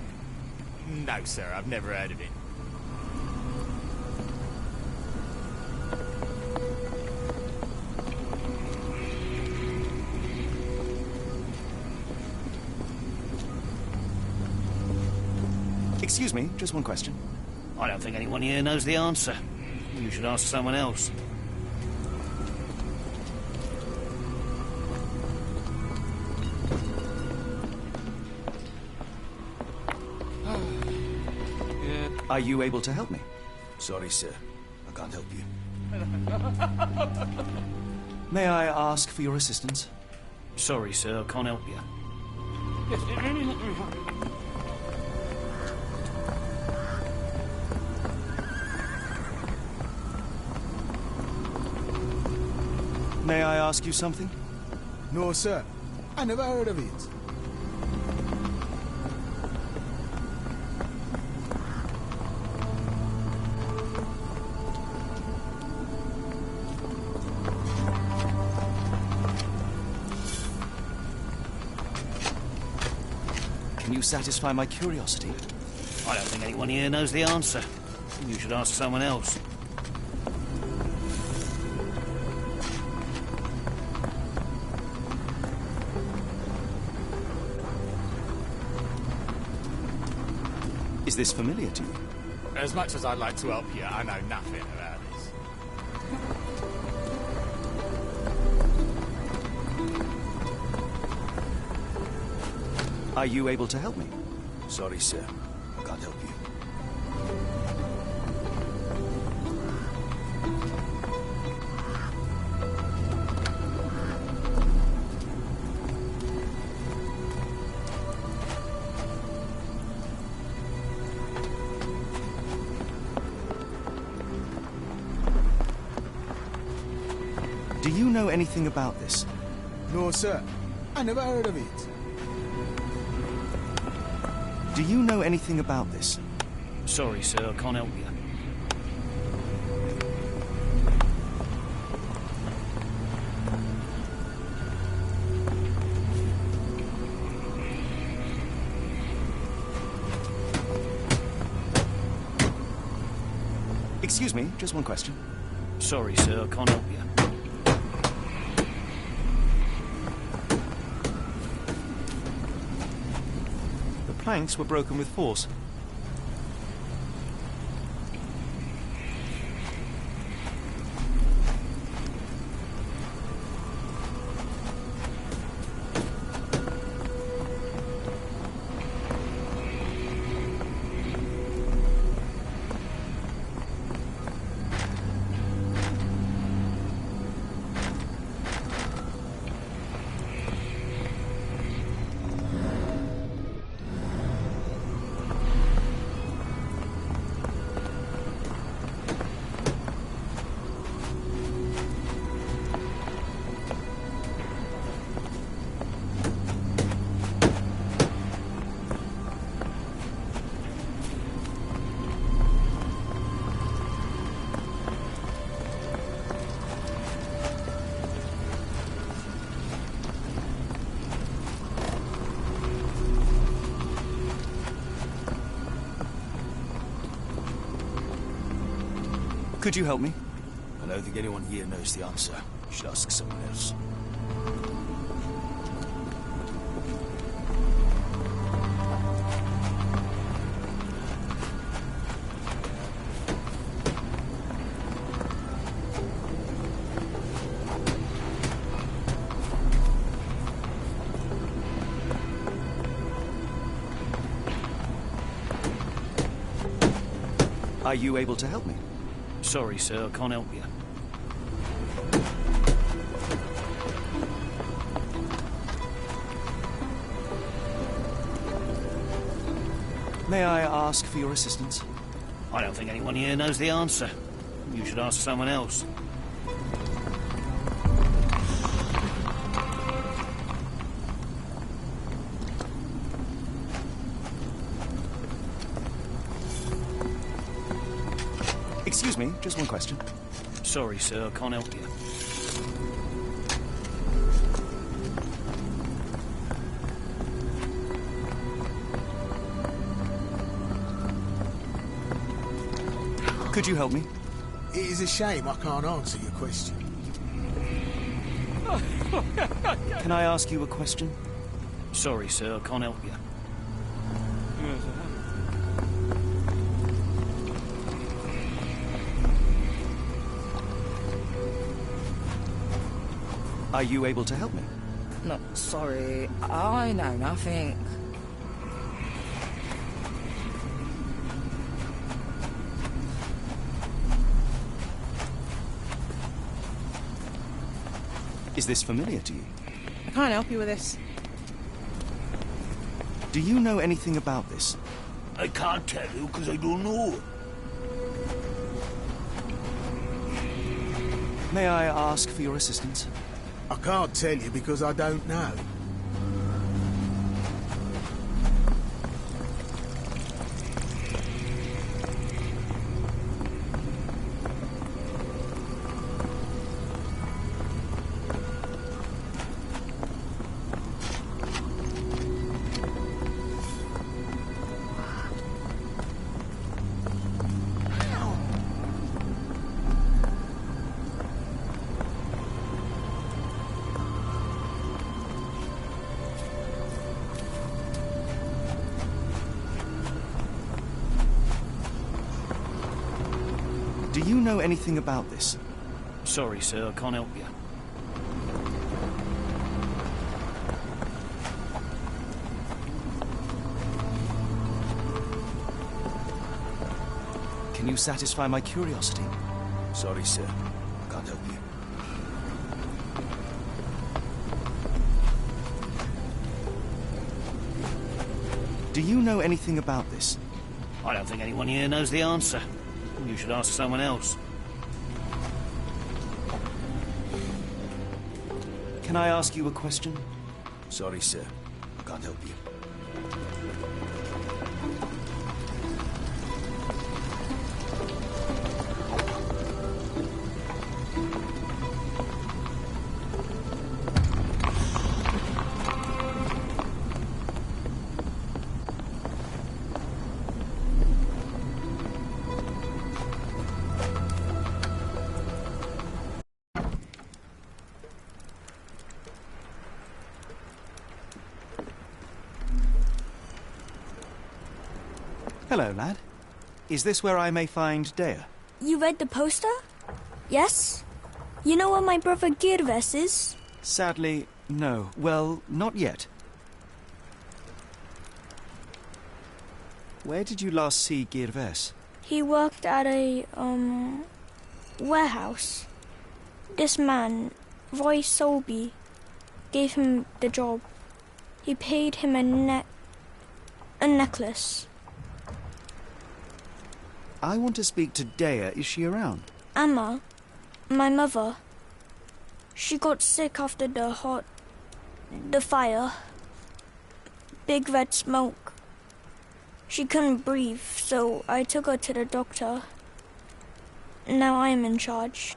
No, sir, I've never heard of it. Excuse me, just one question. I don't think anyone here knows the answer. You should ask someone else. Are you able to help me? Sorry, sir. I can't help you. May I ask for your assistance? Sorry, sir, I can't help you. May I ask you something? No, sir. I never heard of it. Can you satisfy my curiosity? I don't think anyone here knows the answer. You should ask someone else. Is this familiar to you? As much as I'd like to help you, I know nothing about this. Are you able to help me? Sorry, sir. I can't help you. Do you know anything about this? No, sir. I never heard of it. Do you know anything about this? Sorry, sir, I can't help you. Excuse me, just one question. Sorry, sir, I can't help you. The planks were broken with force. Could you help me? I don't think anyone here knows the answer. You should ask someone else. Are you able to help me? Sorry, sir, I can't help you. May I ask for your assistance? I don't think anyone here knows the answer. You should ask someone else. Excuse me, just one question. Sorry, sir, I can't help you. Could you help me? It is a shame I can't answer your question. Can I ask you a question? Sorry, sir, I can't help you. Are you able to help me? No, sorry. I know nothing. Is this familiar to you? I can't help you with this. Do you know anything about this? I can't tell you because I don't know. May I ask for your assistance? I can't tell you because I don't know. Do you know anything about this? Sorry, sir, I can't help you. Can you satisfy my curiosity? Sorry, sir. Can't help you. Do you know anything about this? I don't think anyone here knows the answer. You should ask someone else. Can I ask you a question? Sorry, sir. Can't help you. Hello, lad. Is this where I may find Dea? You read the poster? Yes? You know where my brother Girves is? Sadly, no. Well, not yet. Where did you last see Girves? He worked at a, warehouse. This man, Roy Solby, gave him the job. He paid him a necklace. I want to speak to Dea. Is she around? Amma, my mother, she got sick after the fire. Big red smoke. She couldn't breathe, so I took her to the doctor. Now I am in charge.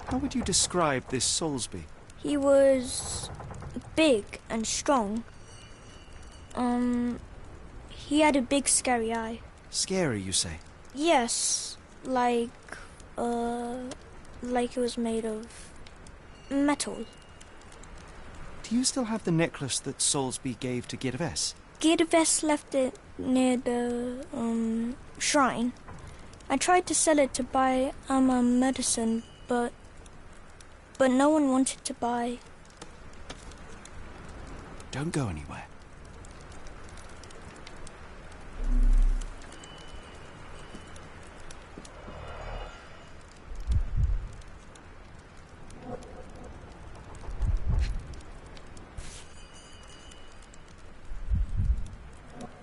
How would you describe this Soulsby? He was big and strong. He had a big scary eye. Scary, you say? Yes, like it was made of metal. Do you still have the necklace that Soulsby gave to Girves? Girves left it near the, shrine. I tried to sell it to buy Amma medicine, but no one wanted to buy. Don't go anywhere.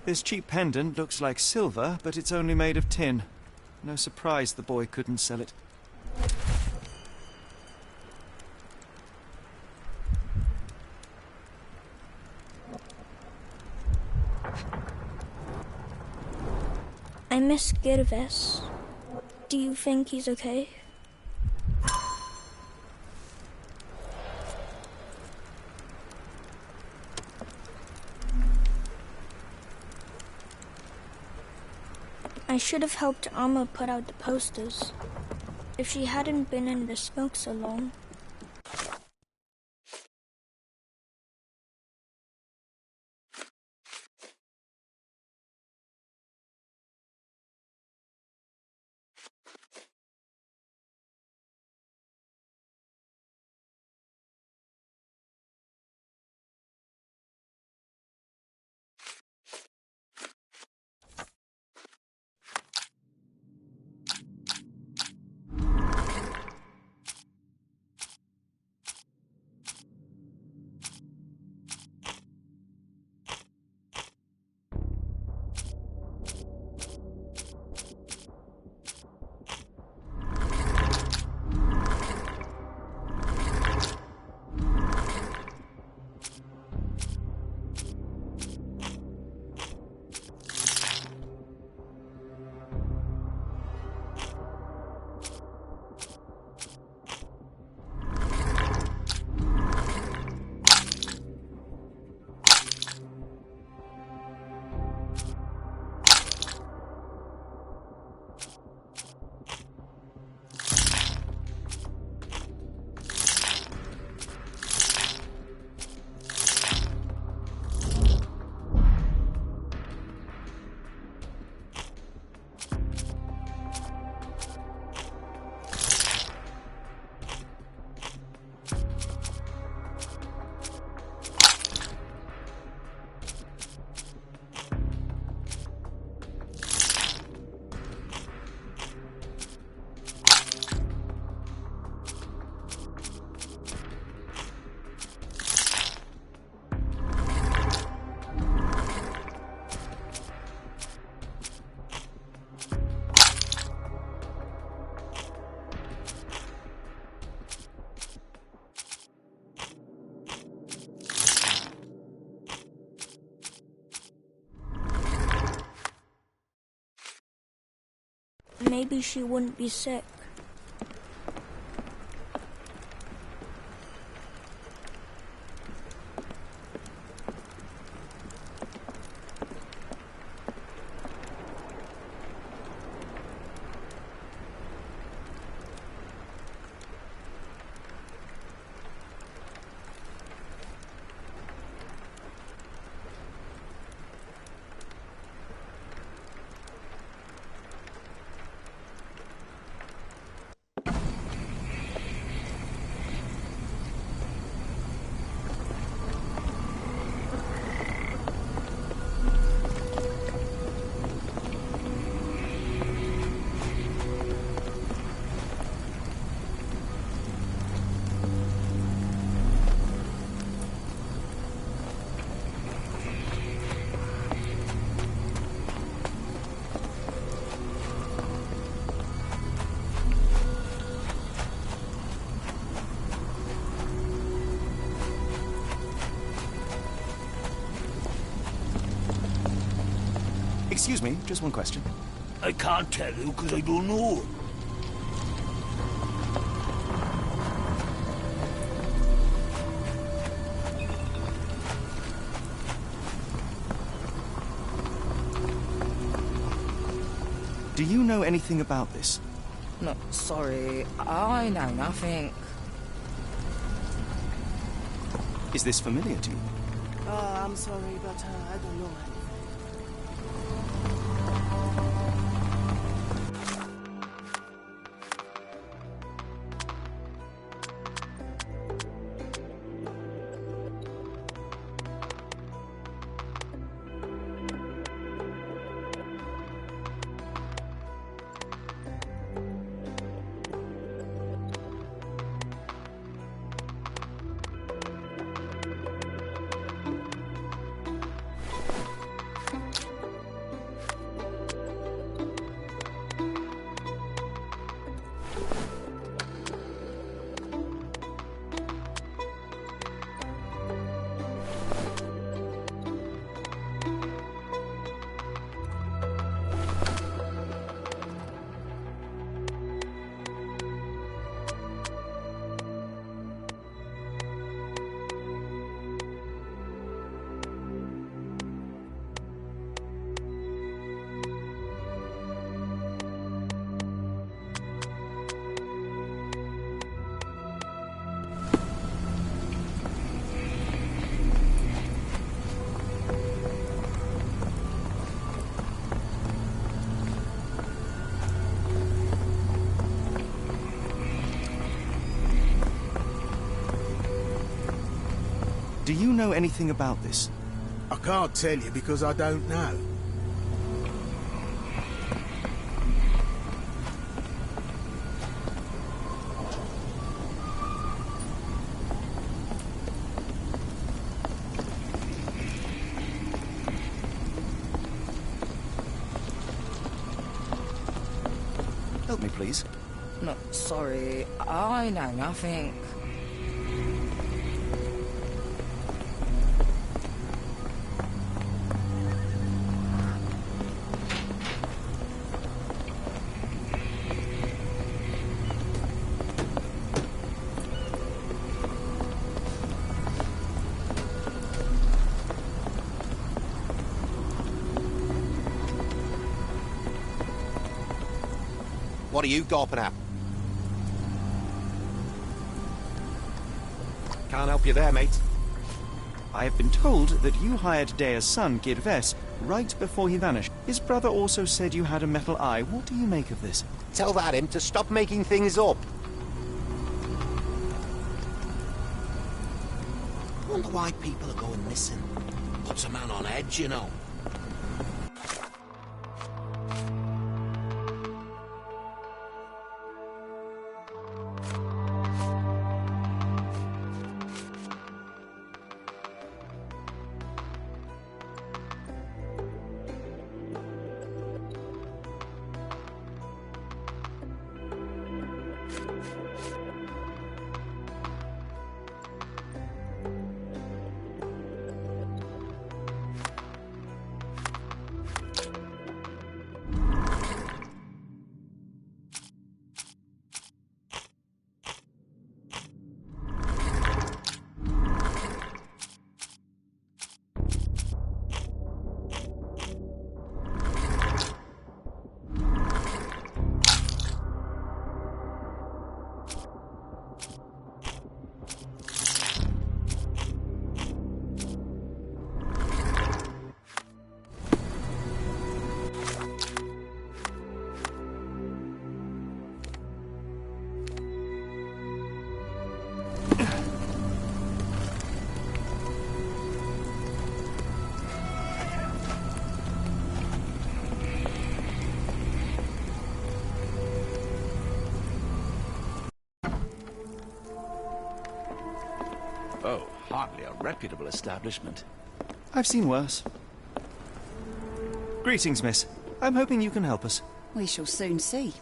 This cheap pendant looks like silver, but it's only made of tin. No surprise the boy couldn't sell it. I miss Girves. Do you think he's okay? I should have helped Amma put out the posters. If she hadn't been in the smoke so long. Maybe she wouldn't be sick. Excuse me, just one question. I can't tell you because I don't know. Do you know anything about this? No, sorry. I know nothing. Is this familiar to you? Oh, I'm sorry, but I don't know anything. Do you know anything about this? I can't tell you because I don't know. Help me, please. No, sorry. I know nothing. What are you gawping at? Can't help you there, mate. I have been told that you hired Dea's son, Girves, right before he vanished. His brother also said you had a metal eye. What do you make of this? Tell that him to stop making things up. Wonder why people are going missing. Puts a man on edge, you know. Oh, hardly a reputable establishment. I've seen worse. Greetings, miss. I'm hoping you can help us. We shall soon see.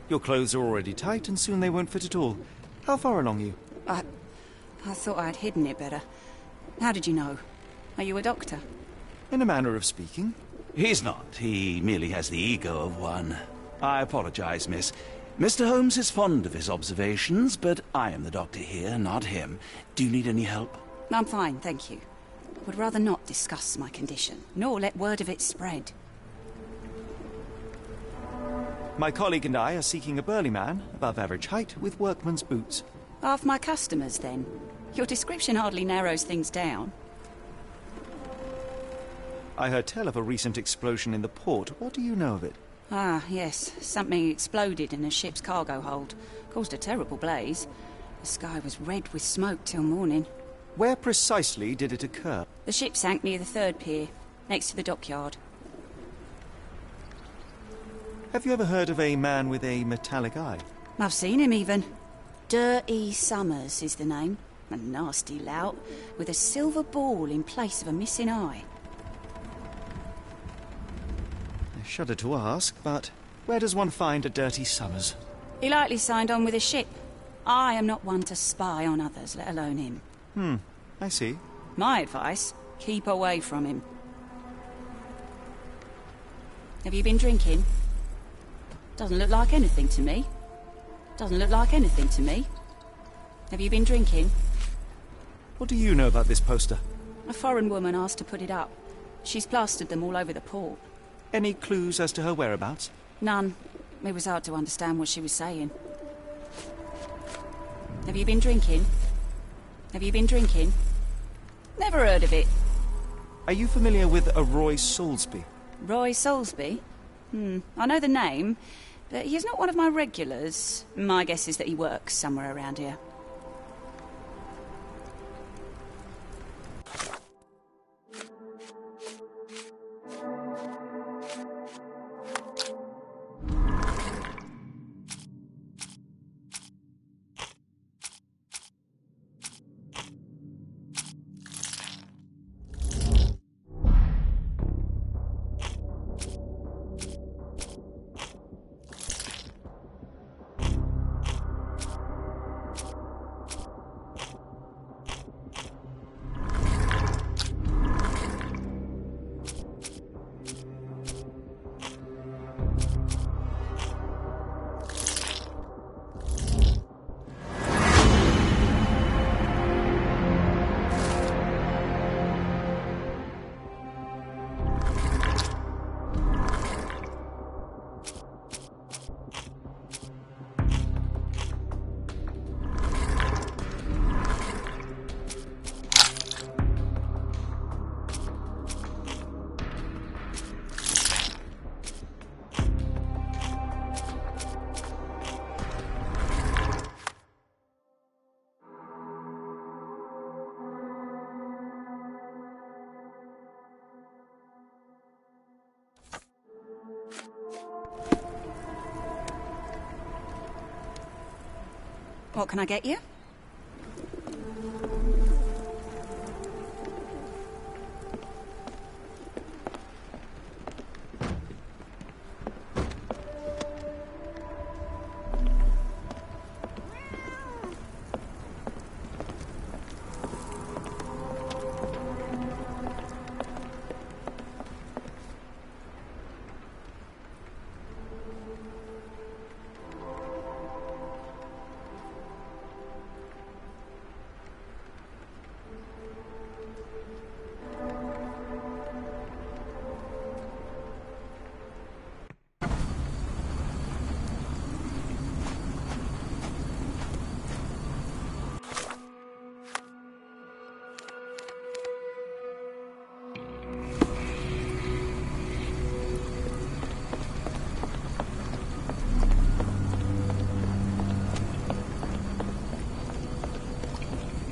Your clothes are already tight, and soon they won't fit at all. How far along are you? I thought I'd hidden it better. How did you know? Are you a doctor? In a manner of speaking. He's not. He merely has the ego of one. I apologize, miss. Mr. Holmes is fond of his observations, but I am the doctor here, not him. Do you need any help? I'm fine, thank you. Would rather not discuss my condition, nor let word of it spread. My colleague and I are seeking a burly man, above average height, with workman's boots. Half my customers, then. Your description hardly narrows things down. I heard tell of a recent explosion in the port. What do you know of it? Ah, yes. Something exploded in a ship's cargo hold. Caused a terrible blaze. The sky was red with smoke till morning. Where precisely did it occur? The ship sank near the third pier, next to the dockyard. Have you ever heard of a man with a metallic eye? I've seen him even. Dirty Summers is the name. A nasty lout, with a silver ball in place of a missing eye. I shudder to ask, but where does one find a Dirty Summers? He likely signed on with a ship. I am not one to spy on others, let alone him. I see. My advice, keep away from him. Have you been drinking? Doesn't look like anything to me. Doesn't look like anything to me. Have you been drinking? What do you know about this poster? A foreign woman asked to put it up. She's plastered them all over the port. Any clues as to her whereabouts? None. It was hard to understand what she was saying. Have you been drinking? Have you been drinking? Never heard of it. Are you familiar with a Roy Soulsby? Roy Soulsby? I know the name, but he's not one of my regulars. My guess is that he works somewhere around here. What can I get you?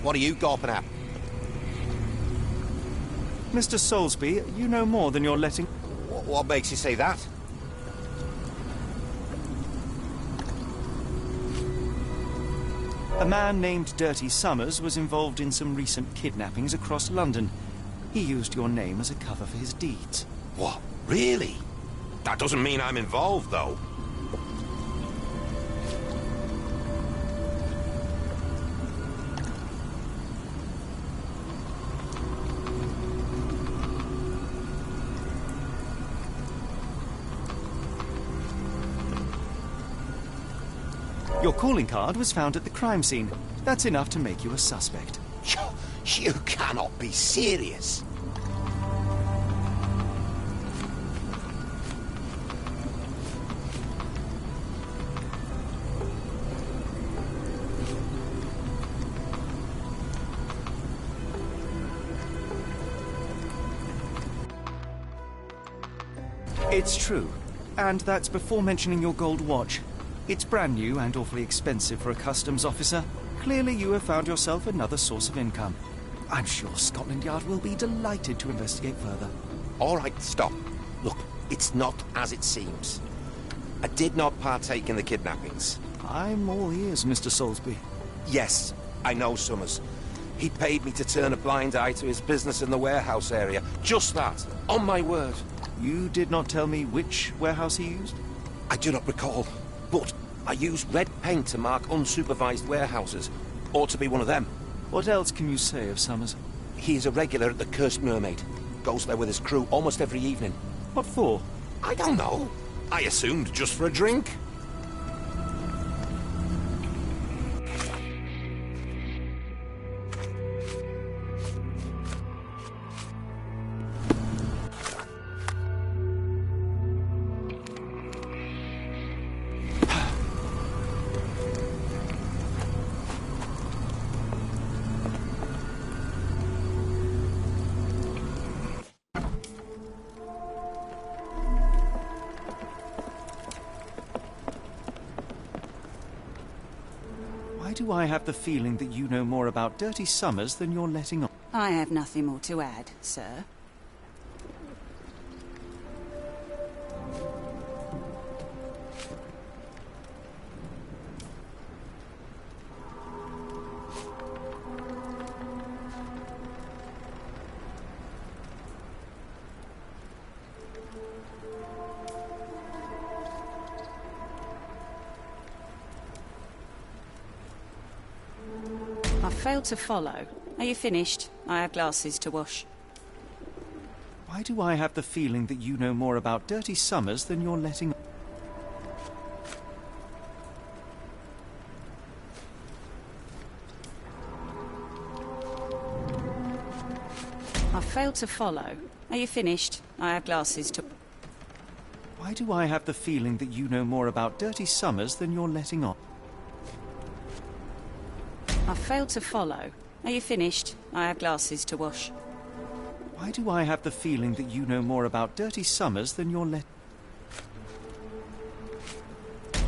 What are you gawping at? Mr. Soulsby, you know more than you're letting... What makes you say that? A man named Dirty Summers was involved in some recent kidnappings across London. He used your name as a cover for his deeds. What? Really? That doesn't mean I'm involved, though. Your calling card was found at the crime scene. That's enough to make you a suspect. You cannot be serious. It's true. And that's before mentioning your gold watch. It's brand new and awfully expensive for a customs officer. Clearly you have found yourself another source of income. I'm sure Scotland Yard will be delighted to investigate further. All right, stop. Look, it's not as it seems. I did not partake in the kidnappings. I'm all ears, Mr. Soulsby. Yes, I know Summers. He paid me to turn a blind eye to his business in the warehouse area. Just that, on my word. You did not tell me which warehouse he used? I do not recall, but I used red paint to mark unsupervised warehouses. Ought to be one of them. What else can you say of Summers? He is a regular at the Cursed Mermaid. Goes there with his crew almost every evening. What for? I don't know. I assumed just for a drink. Why do I have the feeling that you know more about Dirty Summers than you're letting on? I have nothing more to add, sir. I failed to follow. Are you finished? I have glasses to wash. Why do I have the feeling that you know more about Dirty Summers than you're letting on? I failed to follow. Are you finished? I have glasses to... Why do I have the feeling that you know more about Dirty Summers than you're letting on? I failed to follow. Are you finished? I have glasses to wash. Why do I have the feeling that you know more about Dirty Summers than you're letting...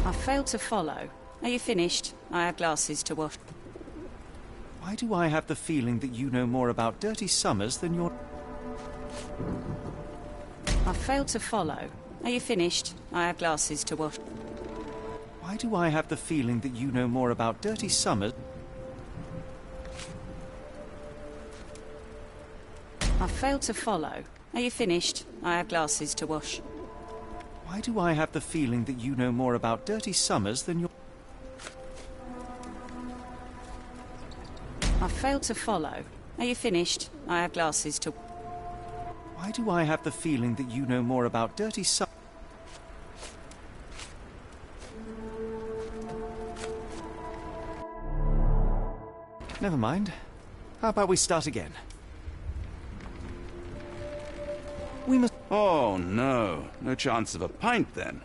I failed to follow. Are you finished? I have glasses to wash. Why do I have the feeling that you know more about Dirty Summers than you're... I failed to follow. Are you finished? I have glasses to wash. Why do I have the feeling that you know more about Dirty Summers... I failed to follow. Are you finished? I have glasses to wash. Why do I have the feeling that you know more about Dirty Summers than you're... I failed to follow. Are you finished? I have glasses to... Why do I have the feeling that you know more about Dirty Summers... Never mind. How about we start again? We must... Oh, no. No chance of a pint, then.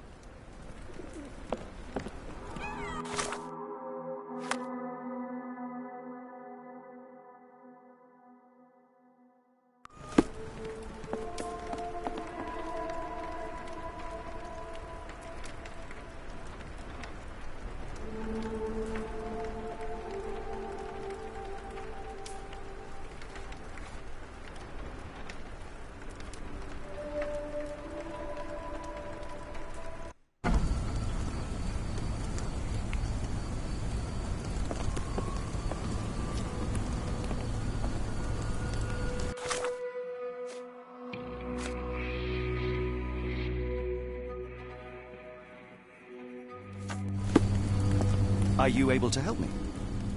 Are you able to help me?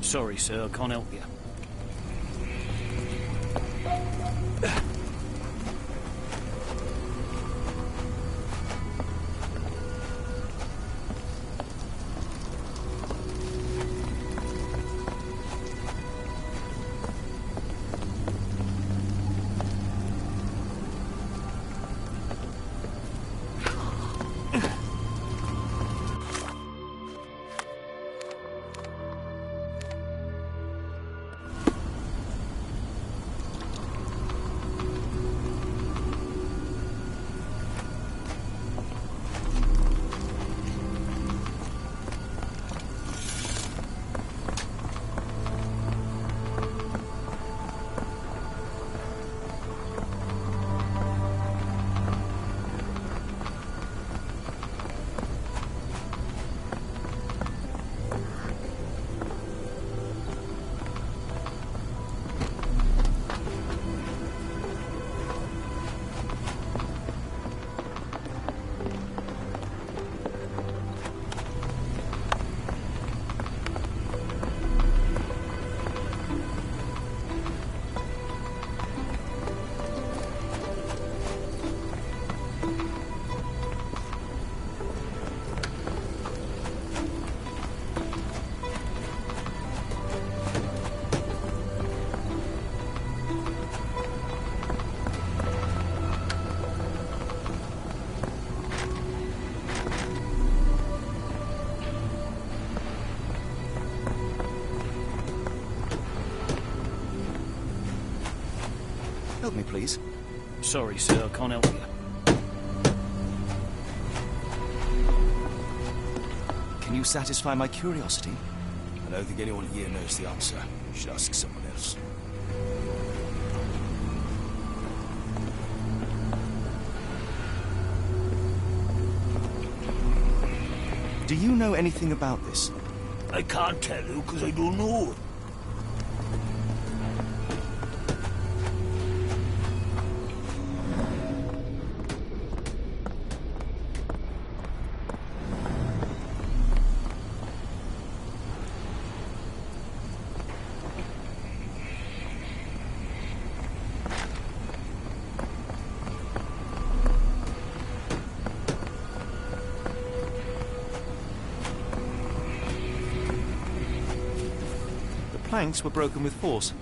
Sorry, sir, I can't help you. Help me, please. Sorry, sir, I can't help you. Can you satisfy my curiosity? I don't think anyone here knows the answer. You should ask someone else. Do you know anything about this? I can't tell you because I don't know. Planks were broken with force.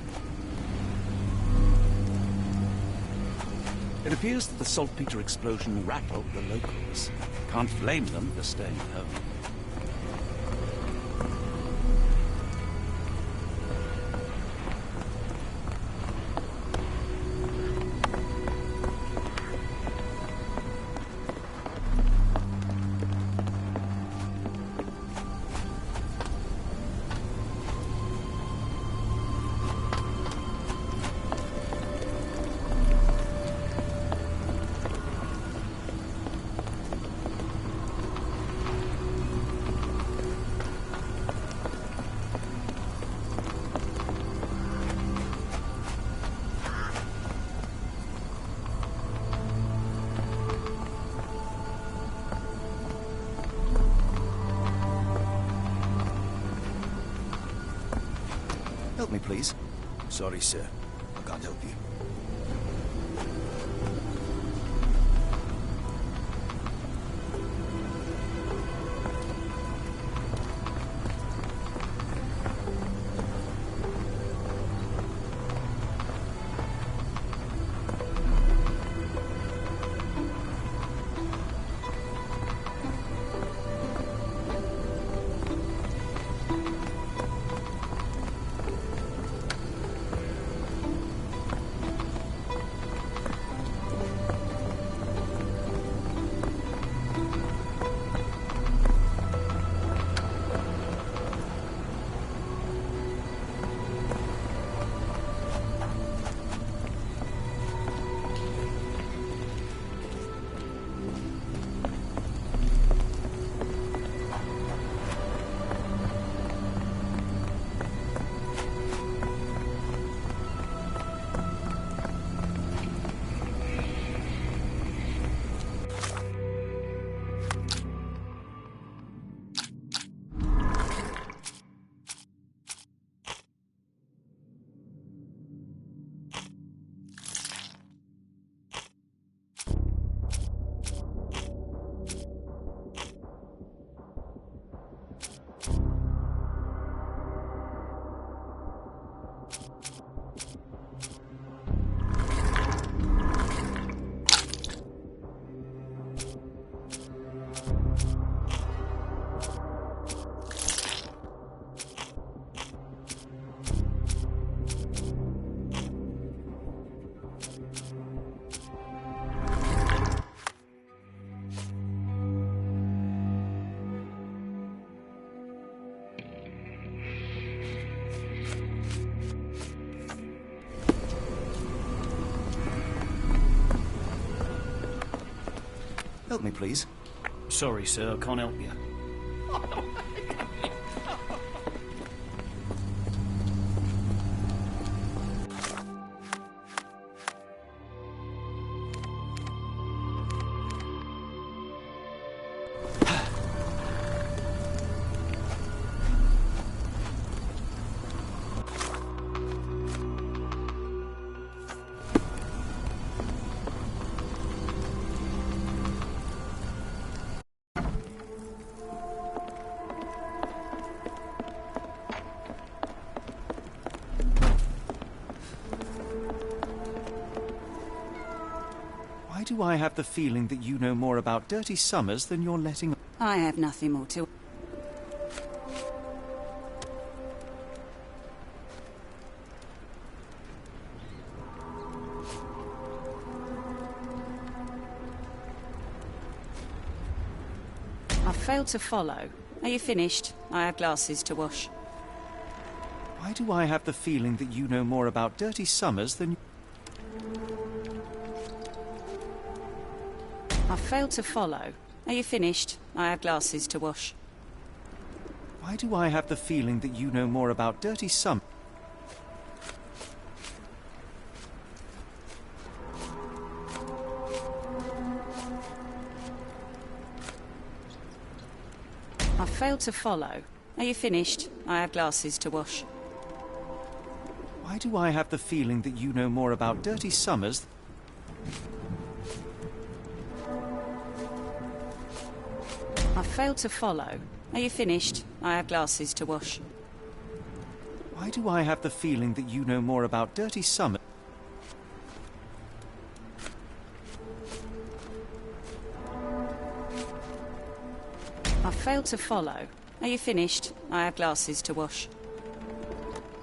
It appears that the saltpeter explosion rattled the locals. Can't blame them for staying home. Help me, please. Sorry, sir. I can't help you. Help me, please. Sorry, sir, I can't help you. Why do I have the feeling that you know more about Dirty Summers than you're letting on? I have nothing more to... I've failed to follow. Are you finished? I have glasses to wash. Why do I have the feeling that you know more about dirty summers than... I've failed to follow. Are you finished? I have glasses to wash. Why do I have the feeling that you know more about dirty summers? I've failed to follow. Are you finished? I have glasses to wash. Why do I have the feeling that you know more about dirty summers? I've failed to follow. Are you finished? I have glasses to wash. Why do I have the feeling that you know more about dirty summers? I've failed to follow. Are you finished? I have glasses to wash.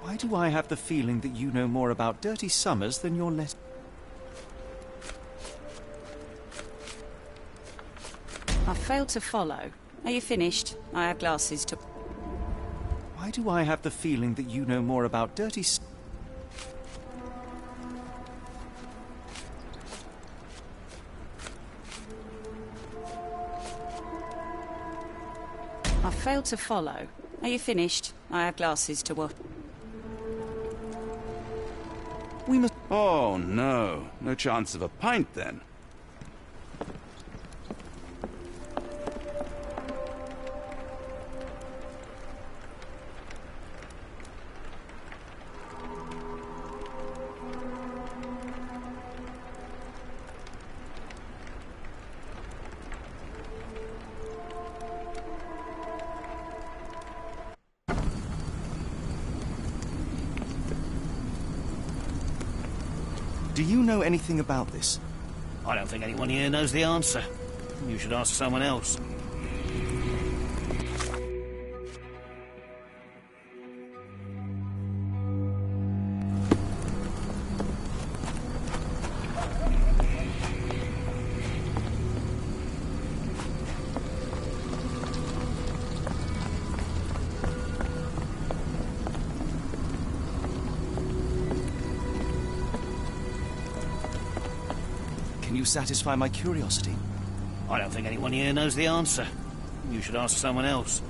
Why do I have the feeling that you know more about dirty summers than your letter? I've failed to follow. Are you finished? I have glasses to... Why do I have the feeling that you know more about dirty summers? I've failed to follow. Are you finished? I have glasses to wash. We must... Oh, no. No chance of a pint, then. Do you know anything about this? I don't think anyone here knows the answer. You should ask someone else. Can you satisfy my curiosity? I don't think anyone here knows the answer. You should ask someone else.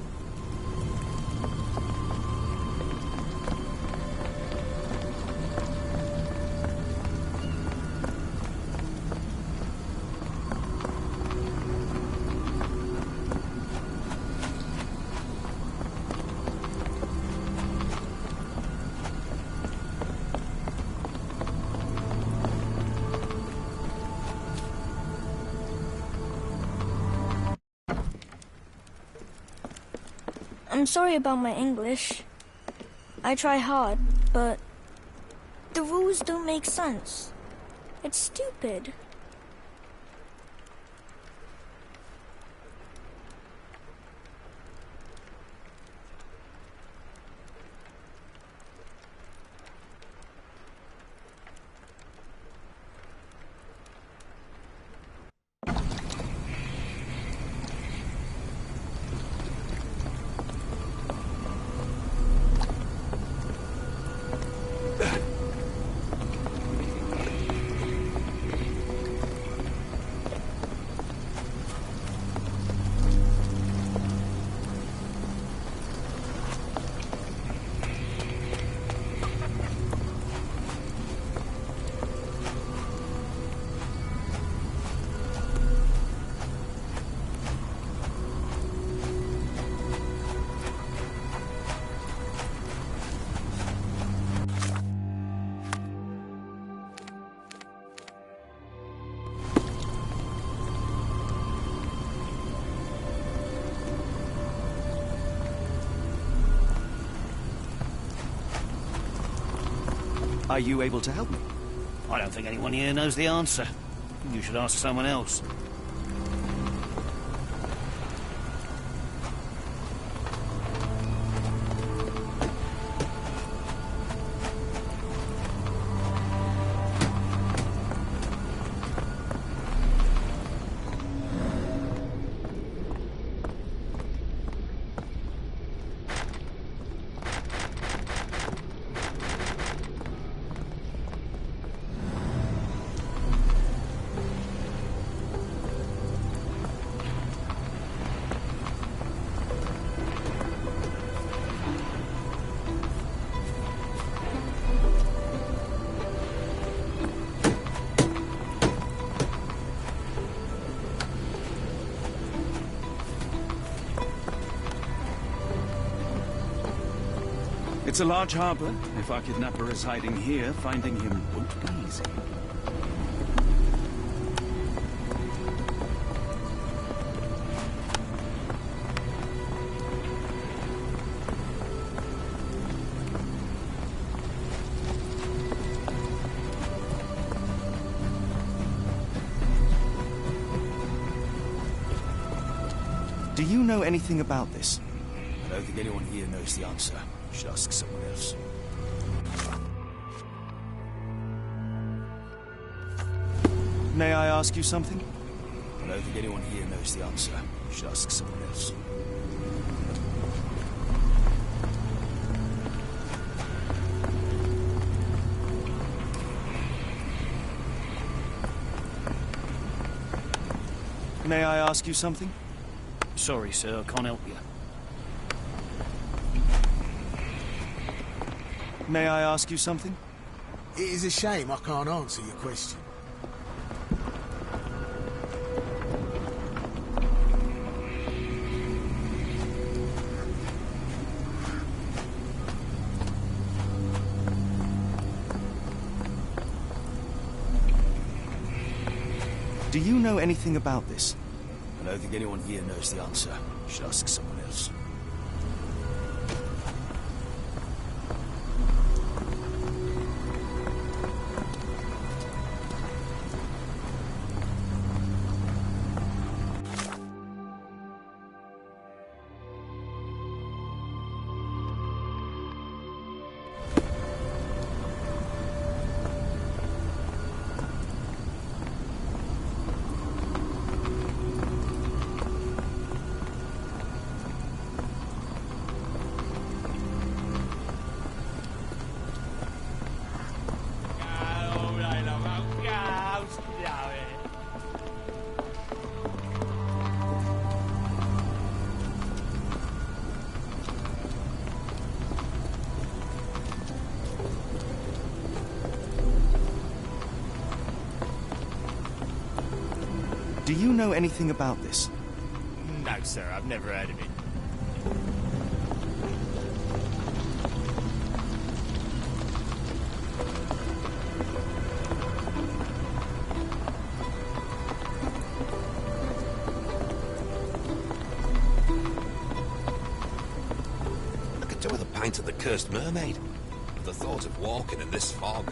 I'm sorry about my English. I try hard, but the rules don't make sense. It's stupid. Are you able to help me? I don't think anyone here knows the answer. You should ask someone else. It's a large harbour. If our kidnapper is hiding here, finding him won't be easy. Do you know anything about this? I don't think anyone here knows the answer. You should ask someone else. May I ask you something? I don't think anyone here knows the answer. You should ask someone else. May I ask you something? Sorry, sir, I can't help you. May I ask you something? It is a shame I can't answer your question. Do you know anything about this? I don't think anyone here knows the answer. You should ask someone else. Do you know anything about this? No, sir, I've never heard of it. I could do with a pint of the Cursed Mermaid. The thought of walking in this fog.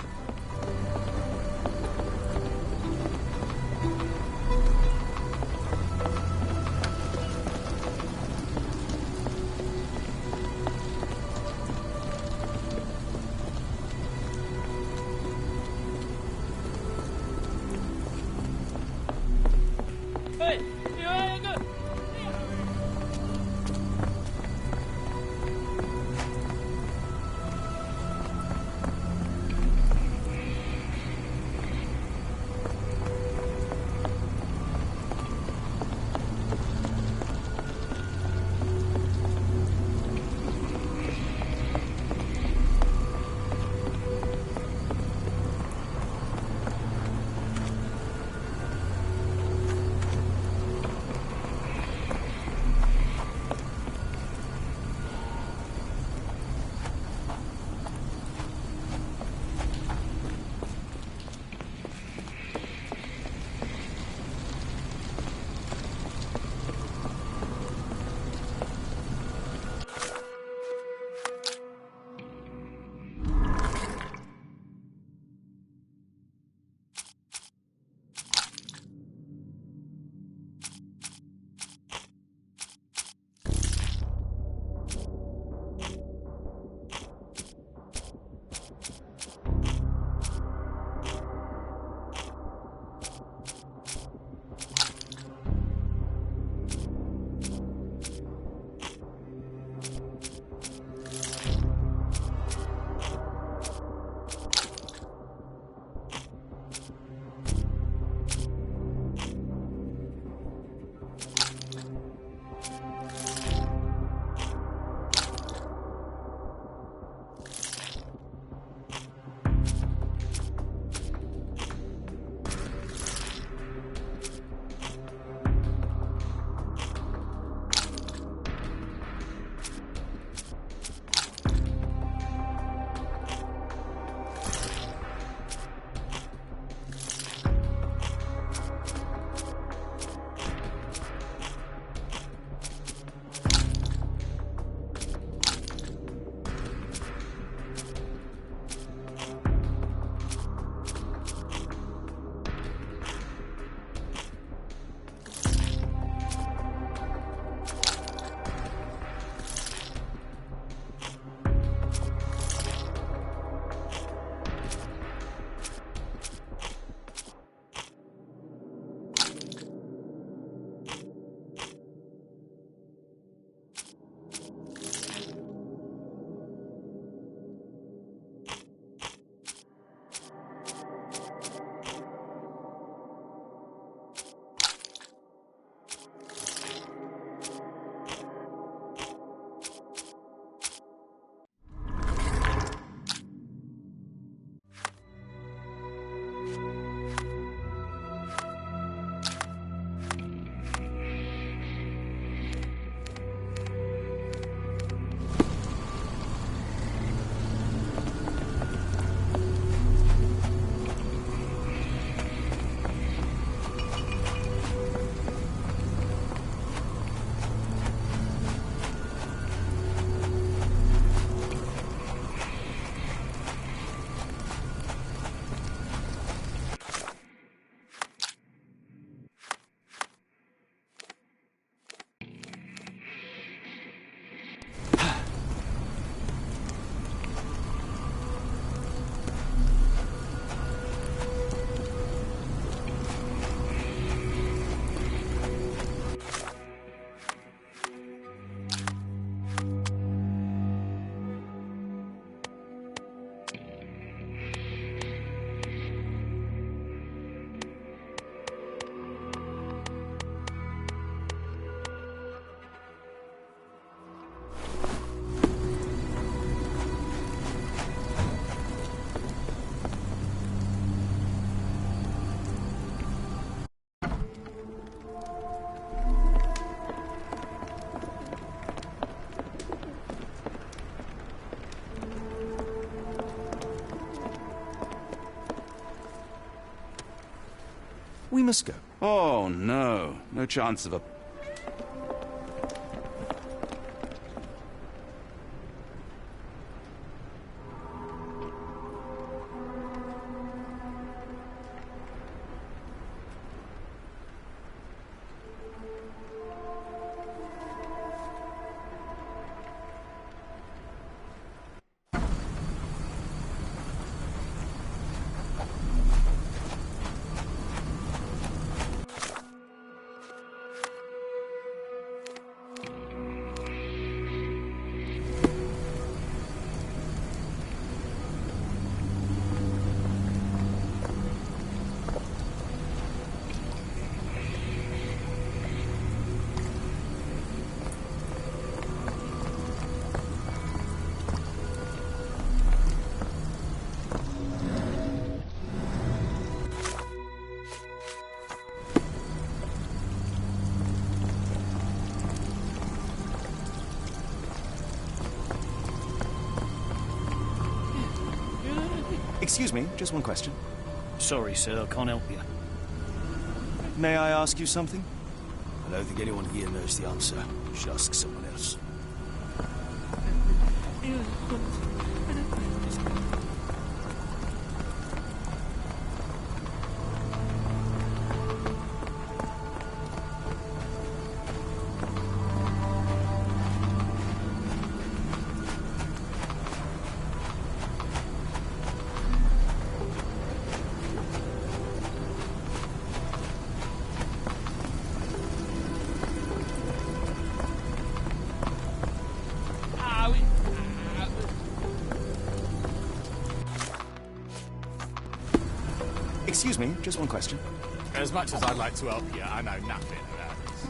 We must go. Oh, no. No chance of a... Excuse me, just one question. Sorry, sir, I can't help you. May I ask you something? I don't think anyone here knows the answer. You should ask someone else. Excuse me, just one question. As much as I'd like to help you, I know nothing about this.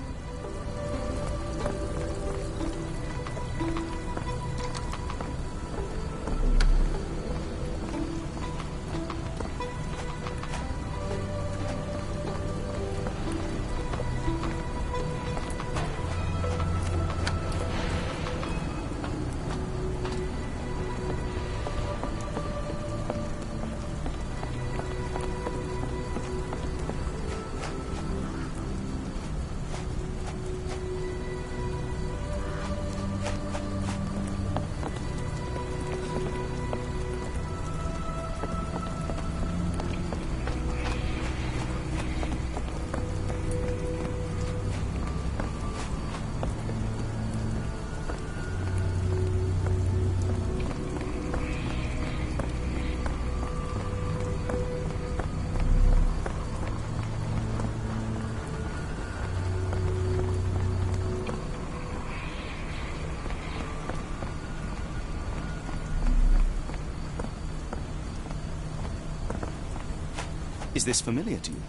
Is this familiar to you?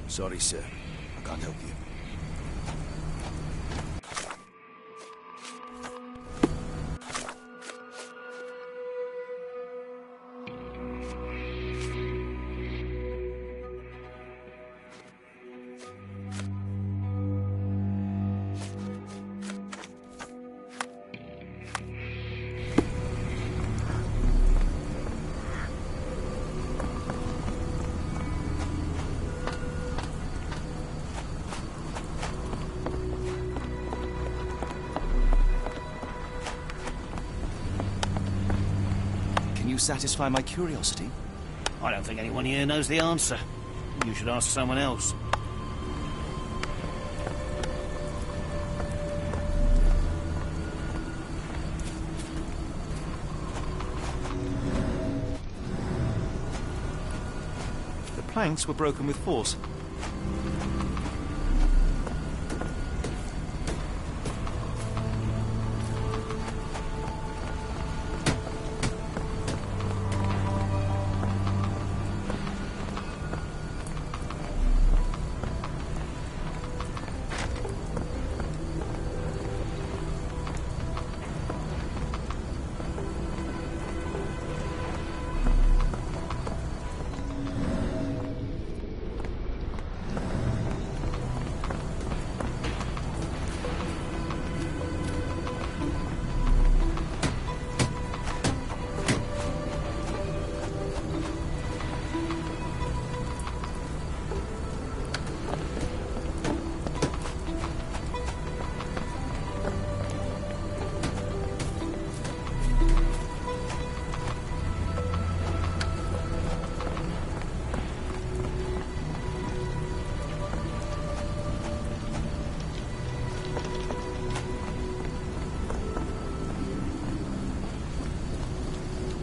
Sorry, sir. I can't help you. Satisfy my curiosity? I don't think anyone here knows the answer. You should ask someone else. The planks were broken with force.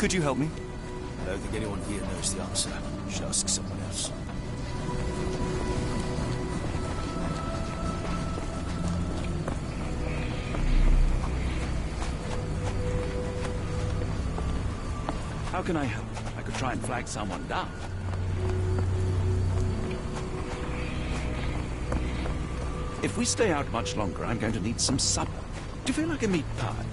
Could you help me? I don't think anyone here knows the answer. You should ask someone else. How can I help? I could try and flag someone down. If we stay out much longer, I'm going to need some supper. Do you feel like a meat pie?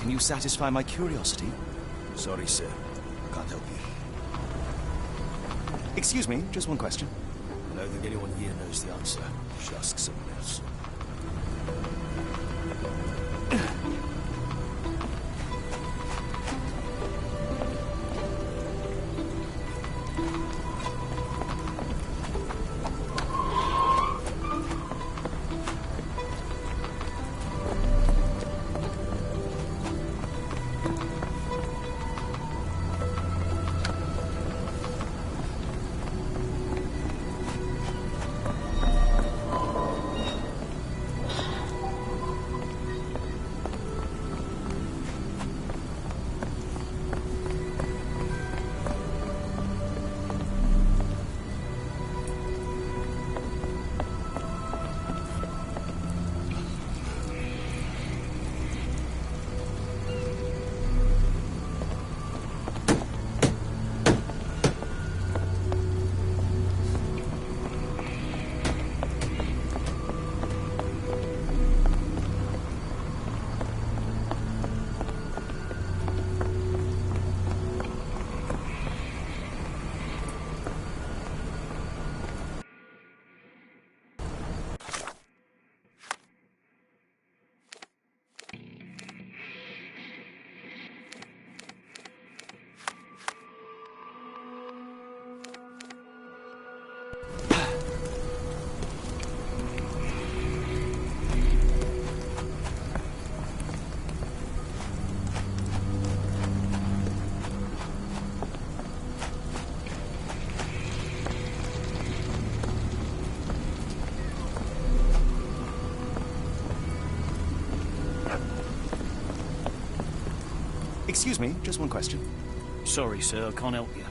Can you satisfy my curiosity? Sorry, sir. Can't help you. Excuse me, just one question. I don't think anyone here knows the answer. You should ask someone else. Excuse me, just one question. Sorry, sir, I can't help you.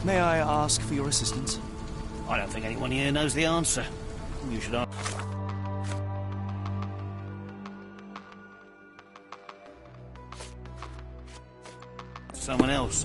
May I ask for your assistance? I don't think anyone here knows the answer. You should ask someone else.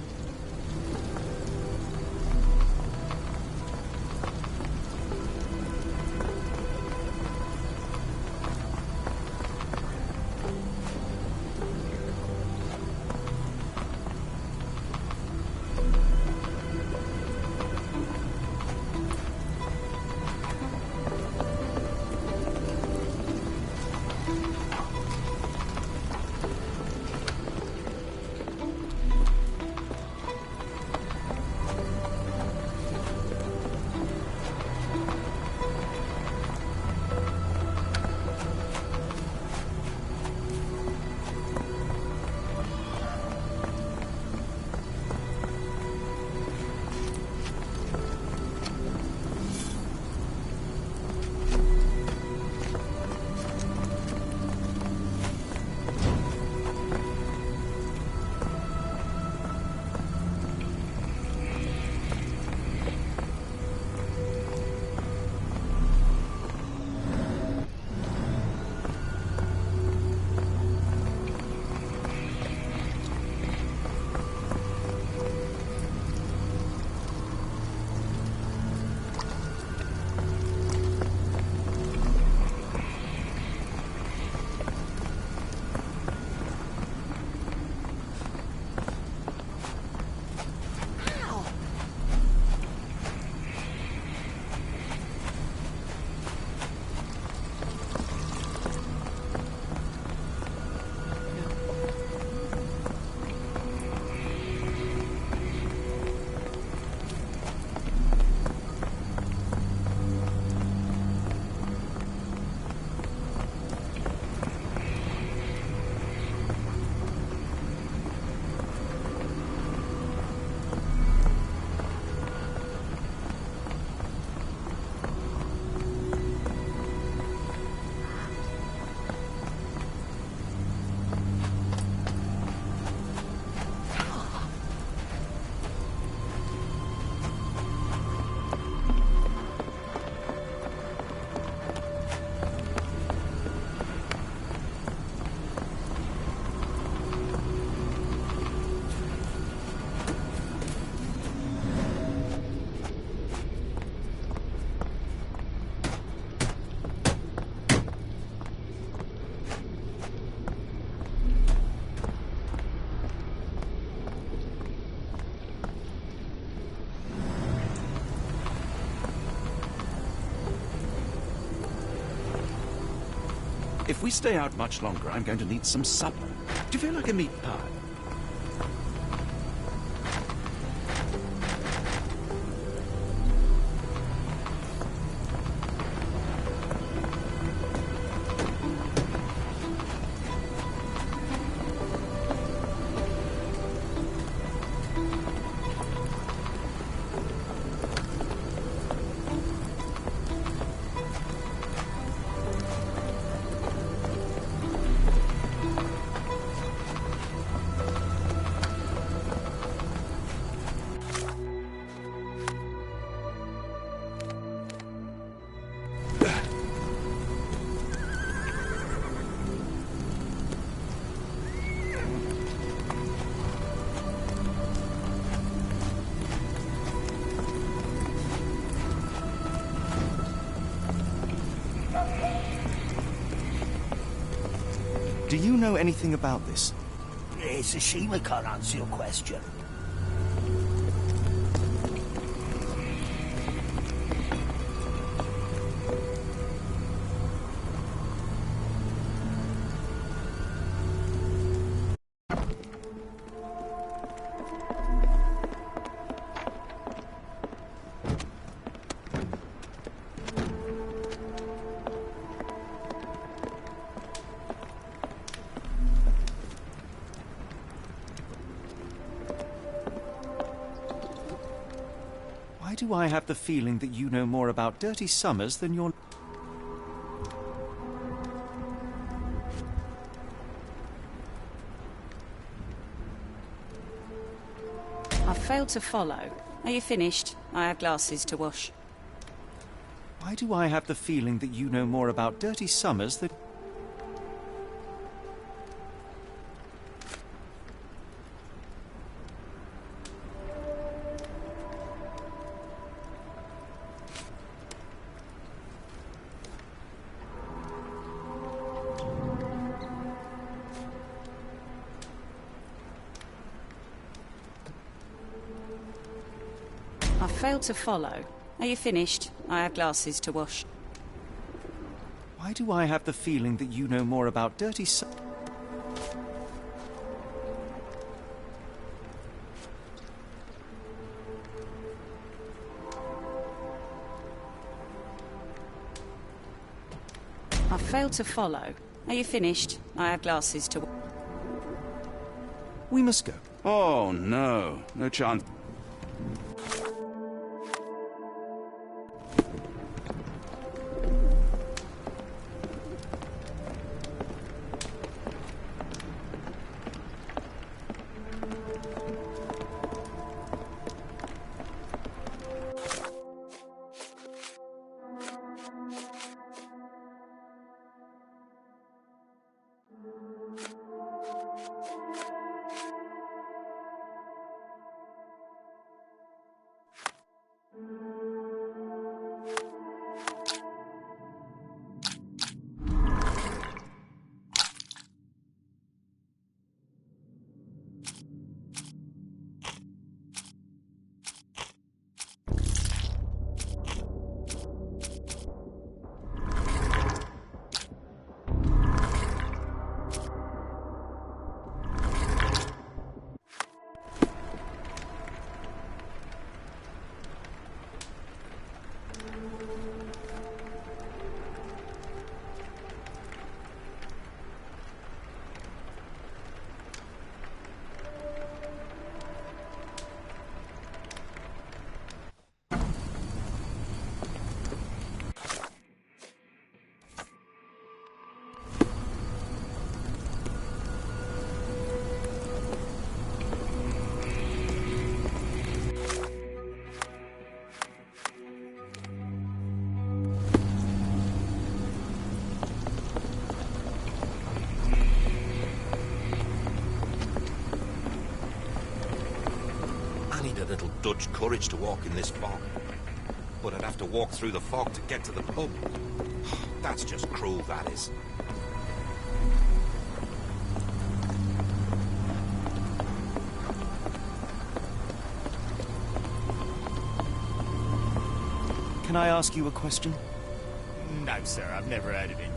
If we stay out much longer, I'm going to need some supper. Do you feel like a meat pie? Do you know anything about this? It's a shame I can't answer your question. Why do I have the feeling that you know more about Dirty Summers than your... I failed to follow. Are you finished? I have glasses to wash. Why do I have the feeling that you know more about Dirty Summers than... I failed to follow. Are you finished? I have glasses to wash. Why do I have the feeling that you know more about Dirty Summers... I failed to follow. Are you finished? I have glasses to... We must go. Oh, no. No chance. Dutch courage to walk in this fog. But I'd have to walk through the fog to get to the pub. That's just cruel, that is. Can I ask you a question? No, sir, I've never heard of it.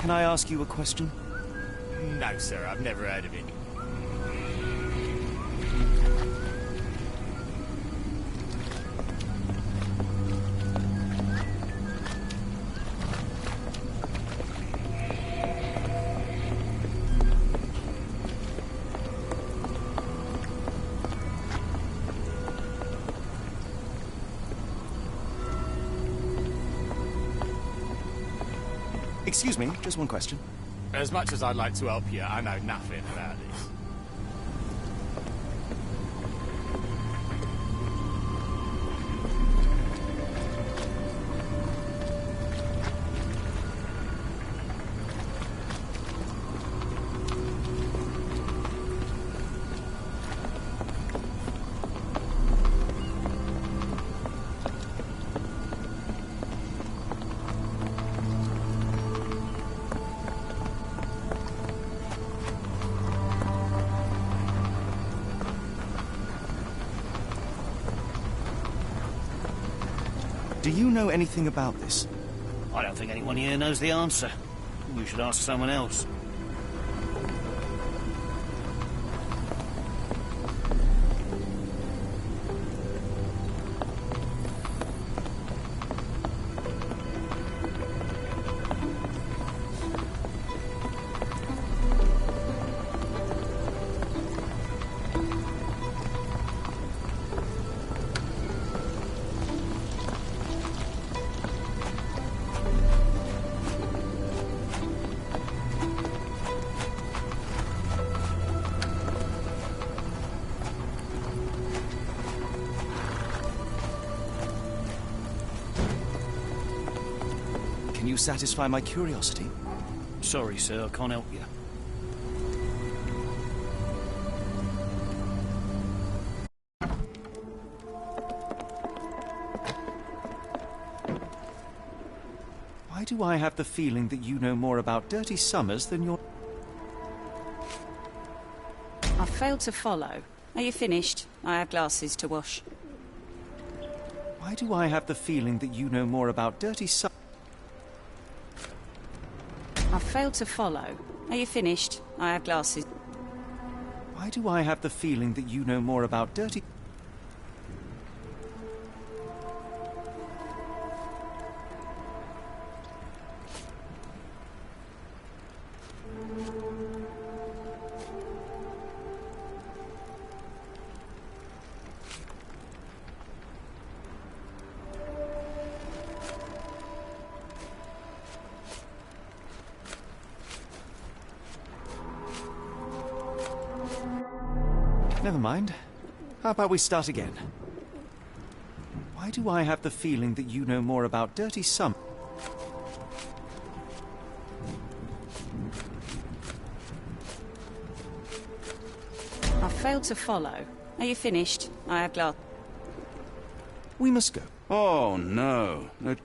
Can I ask you a question? No, sir, I've never heard of it. Excuse me, just one question. As much as I'd like to help you, I know nothing about this. Do you know anything about this? I don't think anyone here knows the answer. You should ask someone else. Can you satisfy my curiosity? Sorry, sir, I can't help you. Why do I have the feeling that you know more about Dirty Summers than your... I failed to follow. Are you finished? I have glasses to wash. Why do I have the feeling that you know more about Dirty Summers... I failed to follow. Are you finished? I have glasses. Why do I have the feeling that you know more about Dirty... Never mind. How about we start again? Why do I have the feeling that you know more about Dirty Summers? I failed to follow. Are you finished? I have glass. We must go. Oh, no. No.